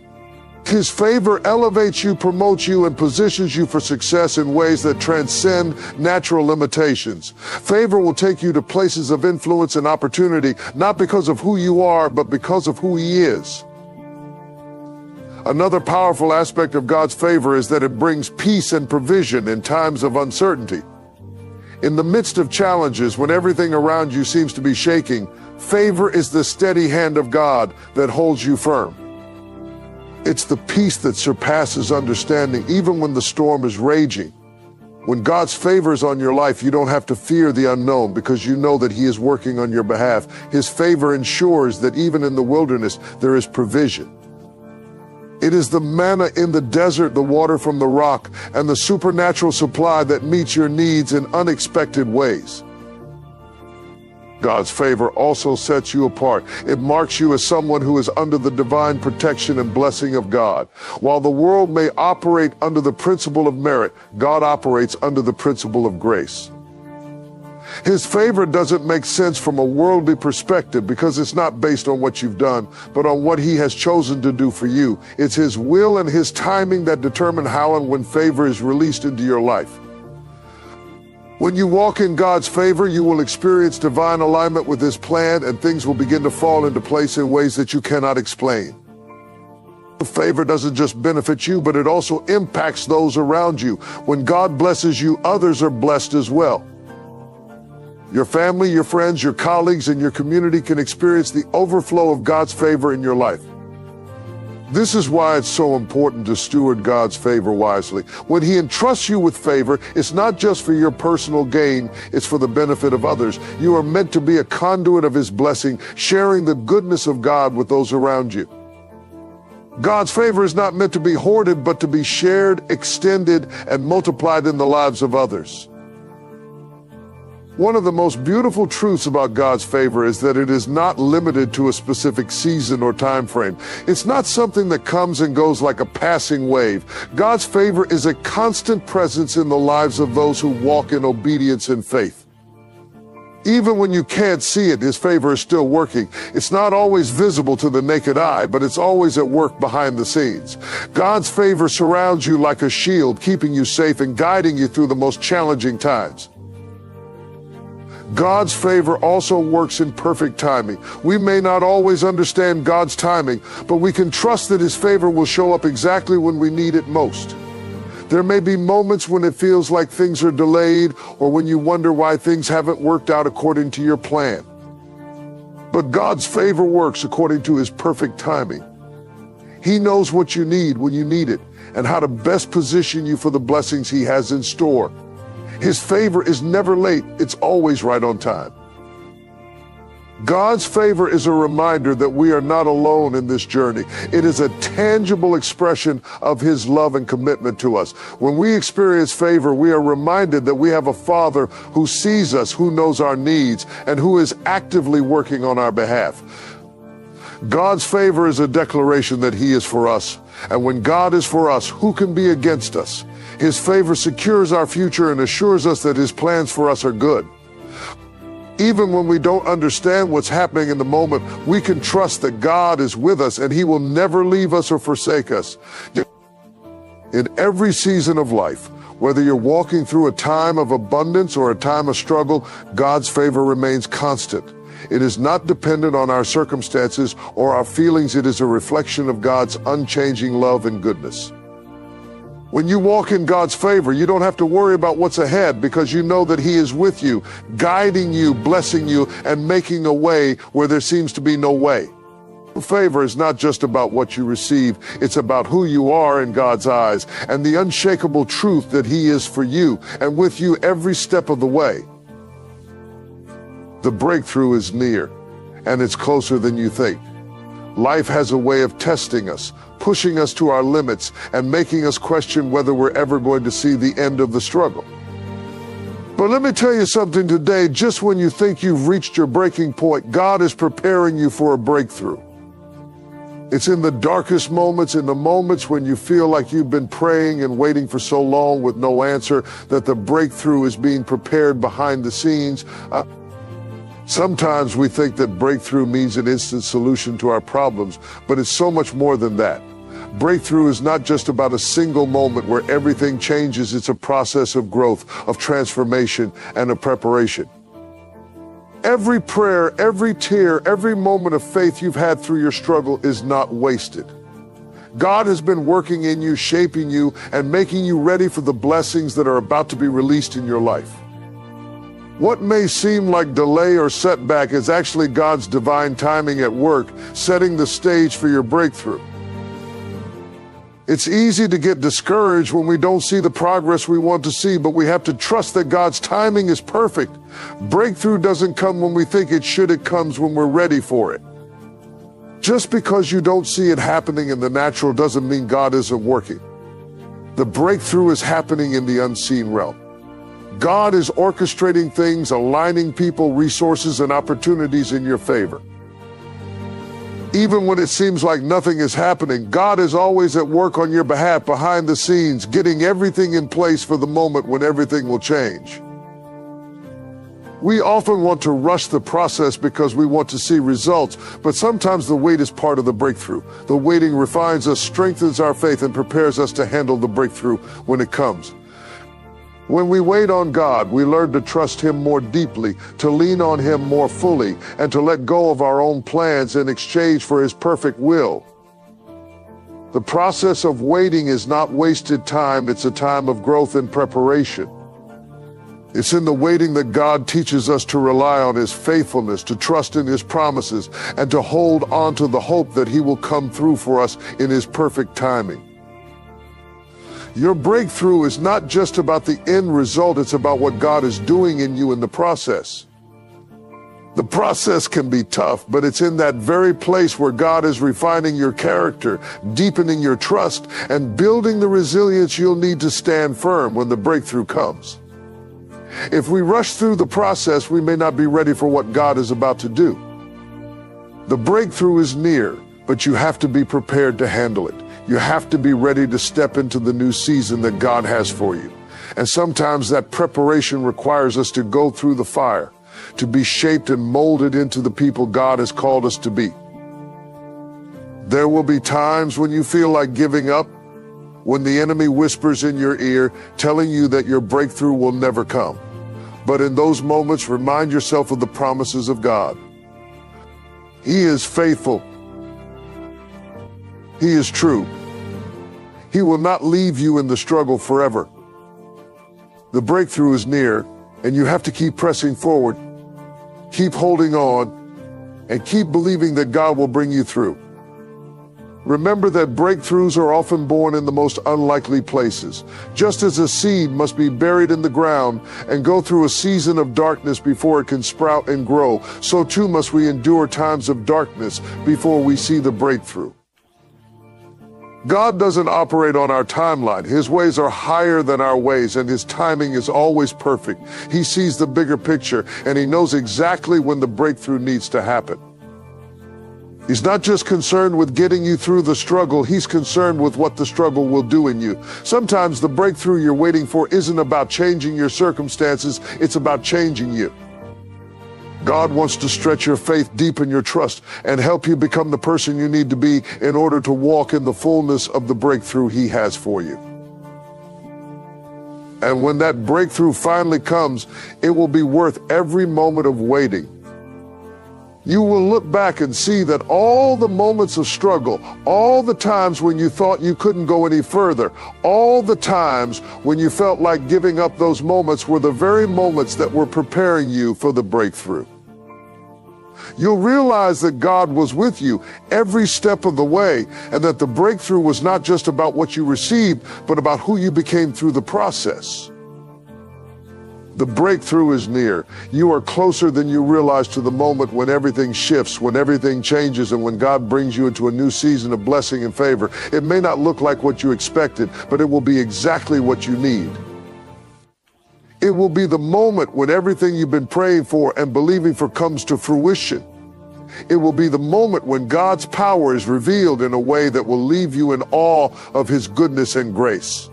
His favor elevates you, promotes you, and positions you for success in ways that transcend natural limitations. Favor will take you to places of influence and opportunity, not because of who you are, but because of who he is. Another powerful aspect of God's favor is that it brings peace and provision in times of uncertainty. In the midst of challenges, when everything around you seems to be shaking, favor is the steady hand of God that holds you firm. It's the peace that surpasses understanding, even when the storm is raging. When God's favor is on your life, you don't have to fear the unknown because you know that he is working on your behalf. His favor ensures that even in the wilderness, there is provision. It is the manna in the desert, the water from the rock, and the supernatural supply that meets your needs in unexpected ways. God's favor also sets you apart. It marks you as someone who is under the divine protection and blessing of God. While the world may operate under the principle of merit, God operates under the principle of grace. His favor doesn't make sense from a worldly perspective because it's not based on what you've done, but on what he has chosen to do for you. It's his will and his timing that determine how and when favor is released into your life. When you walk in God's favor, you will experience divine alignment with his plan, and things will begin to fall into place in ways that you cannot explain. Favor doesn't just benefit you, but it also impacts those around you. When God blesses you, others are blessed as well. Your family, your friends, your colleagues, and your community can experience the overflow of God's favor in your life. This is why it's so important to steward God's favor wisely. When he entrusts you with favor, it's not just for your personal gain, it's for the benefit of others. You are meant to be a conduit of his blessing, sharing the goodness of God with those around you. God's favor is not meant to be hoarded, but to be shared, extended, and multiplied in the lives of others. One of the most beautiful truths about God's favor is that it is not limited to a specific season or time frame. It's not something that comes and goes like a passing wave. God's favor is a constant presence in the lives of those who walk in obedience and faith. Even when you can't see it, his favor is still working. It's not always visible to the naked eye, but it's always at work behind the scenes. God's favor surrounds you like a shield, keeping you safe and guiding you through the most challenging times. God's favor also works in perfect timing. We may not always understand God's timing, but we can trust that His favor will show up exactly when we need it most. There may be moments when it feels like things are delayed or when you wonder why things haven't worked out according to your plan. But God's favor works according to His perfect timing. He knows what you need when you need it and how to best position you for the blessings He has in store. His favor is never late, it's always right on time. God's favor is a reminder that we are not alone in this journey. It is a tangible expression of His love and commitment to us. When we experience favor, we are reminded that we have a Father who sees us, who knows our needs, and who is actively working on our behalf. God's favor is a declaration that He is for us. And when God is for us, who can be against us? His favor secures our future and assures us that His plans for us are good. Even when we don't understand what's happening in the moment, we can trust that God is with us and He will never leave us or forsake us. In every season of life, whether you're walking through a time of abundance or a time of struggle, God's favor remains constant. It is not dependent on our circumstances or our feelings. It is a reflection of God's unchanging love and goodness. When you walk in God's favor, you don't have to worry about what's ahead because you know that He is with you, guiding you, blessing you, and making a way where there seems to be no way. Favor is not just about what you receive, it's about who you are in God's eyes and the unshakable truth that He is for you and with you every step of the way. The breakthrough is near, and it's closer than you think. Life has a way of testing us, pushing us to our limits, and making us question whether we're ever going to see the end of the struggle. But let me tell you something today, just when you think you've reached your breaking point, God is preparing you for a breakthrough. It's in the darkest moments, in the moments when you feel like you've been praying and waiting for so long with no answer, that the breakthrough is being prepared behind the scenes. Sometimes we think that breakthrough means an instant solution to our problems, but it's so much more than that. Breakthrough is not just about a single moment where everything changes. It's a process of growth, of transformation, and of preparation. Every prayer, every tear, every moment of faith you've had through your struggle is not wasted. God has been working in you, shaping you, and making you ready for the blessings that are about to be released in your life. What may seem like delay or setback is actually God's divine timing at work, setting the stage for your breakthrough. It's easy to get discouraged when we don't see the progress we want to see, but we have to trust that God's timing is perfect. Breakthrough doesn't come when we think it should, it comes when we're ready for it. Just because you don't see it happening in the natural doesn't mean God isn't working. The breakthrough is happening in the unseen realm. God is orchestrating things, aligning people, resources, and opportunities in your favor. Even when it seems like nothing is happening, God is always at work on your behalf behind the scenes, getting everything in place for the moment when everything will change. We often want to rush the process because we want to see results, but sometimes the wait is part of the breakthrough. The waiting refines us, strengthens our faith, and prepares us to handle the breakthrough when it comes. When we wait on God, we learn to trust Him more deeply, to lean on Him more fully, and to let go of our own plans in exchange for His perfect will. The process of waiting is not wasted time, it's a time of growth and preparation. It's in the waiting that God teaches us to rely on His faithfulness, to trust in His promises, and to hold on to the hope that He will come through for us in His perfect timing. Your breakthrough is not just about the end result, it's about what God is doing in you in the process. The process can be tough, but it's in that very place where God is refining your character, deepening your trust, and building the resilience you'll need to stand firm when the breakthrough comes. If we rush through the process, we may not be ready for what God is about to do. The breakthrough is near, but you have to be prepared to handle it. You have to be ready to step into the new season that God has for you. And sometimes that preparation requires us to go through the fire, to be shaped and molded into the people God has called us to be. There will be times when you feel like giving up, when the enemy whispers in your ear, telling you that your breakthrough will never come. But in those moments, remind yourself of the promises of God. He is faithful. He is true. He will not leave you in the struggle forever. The breakthrough is near, and you have to keep pressing forward, keep holding on, and keep believing that God will bring you through. Remember that breakthroughs are often born in the most unlikely places. Just as a seed must be buried in the ground and go through a season of darkness before it can sprout and grow, so too must we endure times of darkness before we see the breakthrough. God doesn't operate on our timeline. His ways are higher than our ways, and his timing is always perfect. He sees the bigger picture, and he knows exactly when the breakthrough needs to happen. He's not just concerned with getting you through the struggle, he's concerned with what the struggle will do in you. Sometimes the breakthrough you're waiting for isn't about changing your circumstances, it's about changing you. God wants to stretch your faith, deepen your trust, and help you become the person you need to be in order to walk in the fullness of the breakthrough he has for you. And when that breakthrough finally comes, it will be worth every moment of waiting. You will look back and see that all the moments of struggle, all the times when you thought you couldn't go any further, all the times when you felt like giving up, those moments were the very moments that were preparing you for the breakthrough. You'll realize that God was with you every step of the way, and that the breakthrough was not just about what you received, but about who you became through the process. The breakthrough is near. You are closer than you realize to the moment when everything shifts, when everything changes, and when God brings you into a new season of blessing and favor. It may not look like what you expected, but it will be exactly what you need. It will be the moment when everything you've been praying for and believing for comes to fruition. It will be the moment when God's power is revealed in a way that will leave you in awe of his goodness and grace.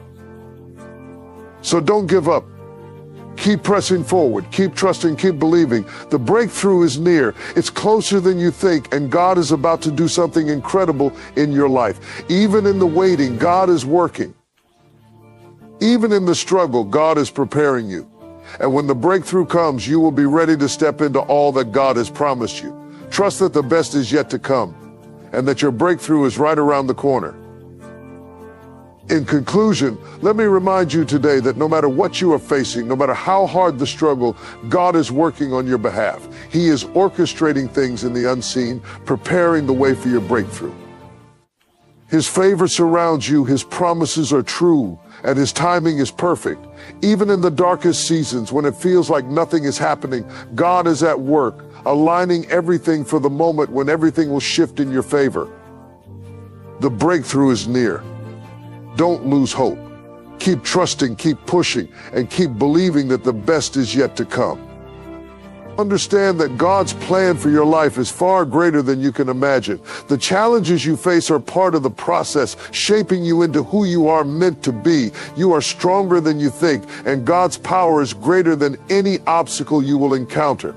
So don't give up. Keep pressing forward, keep trusting, keep believing. The breakthrough is near. It's closer than you think, and God is about to do something incredible in your life. Even in the waiting, God is working. Even in the struggle, God is preparing you. And when the breakthrough comes, you will be ready to step into all that God has promised you. Trust that the best is yet to come, and that your breakthrough is right around the corner. In conclusion, let me remind you today that no matter what you are facing, no matter how hard the struggle, God is working on your behalf. He is orchestrating things in the unseen, preparing the way for your breakthrough. His favor surrounds you, his promises are true, and his timing is perfect. Even in the darkest seasons, when it feels like nothing is happening, God is at work, aligning everything for the moment when everything will shift in your favor. The breakthrough is near. Don't lose hope. Keep trusting, keep pushing, and keep believing that the best is yet to come. Understand that God's plan for your life is far greater than you can imagine. The challenges you face are part of the process, shaping you into who you are meant to be. You are stronger than you think, and God's power is greater than any obstacle you will encounter.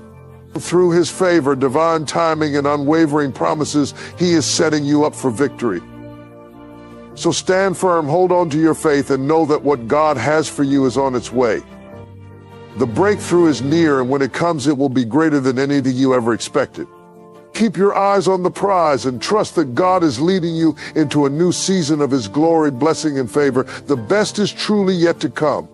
Through his favor, divine timing, and unwavering promises, he is setting you up for victory. So stand firm, hold on to your faith, and know that what God has for you is on its way. The breakthrough is near, and when it comes, it will be greater than anything you ever expected. Keep your eyes on the prize and trust that God is leading you into a new season of his glory, blessing, and favor. The best is truly yet to come.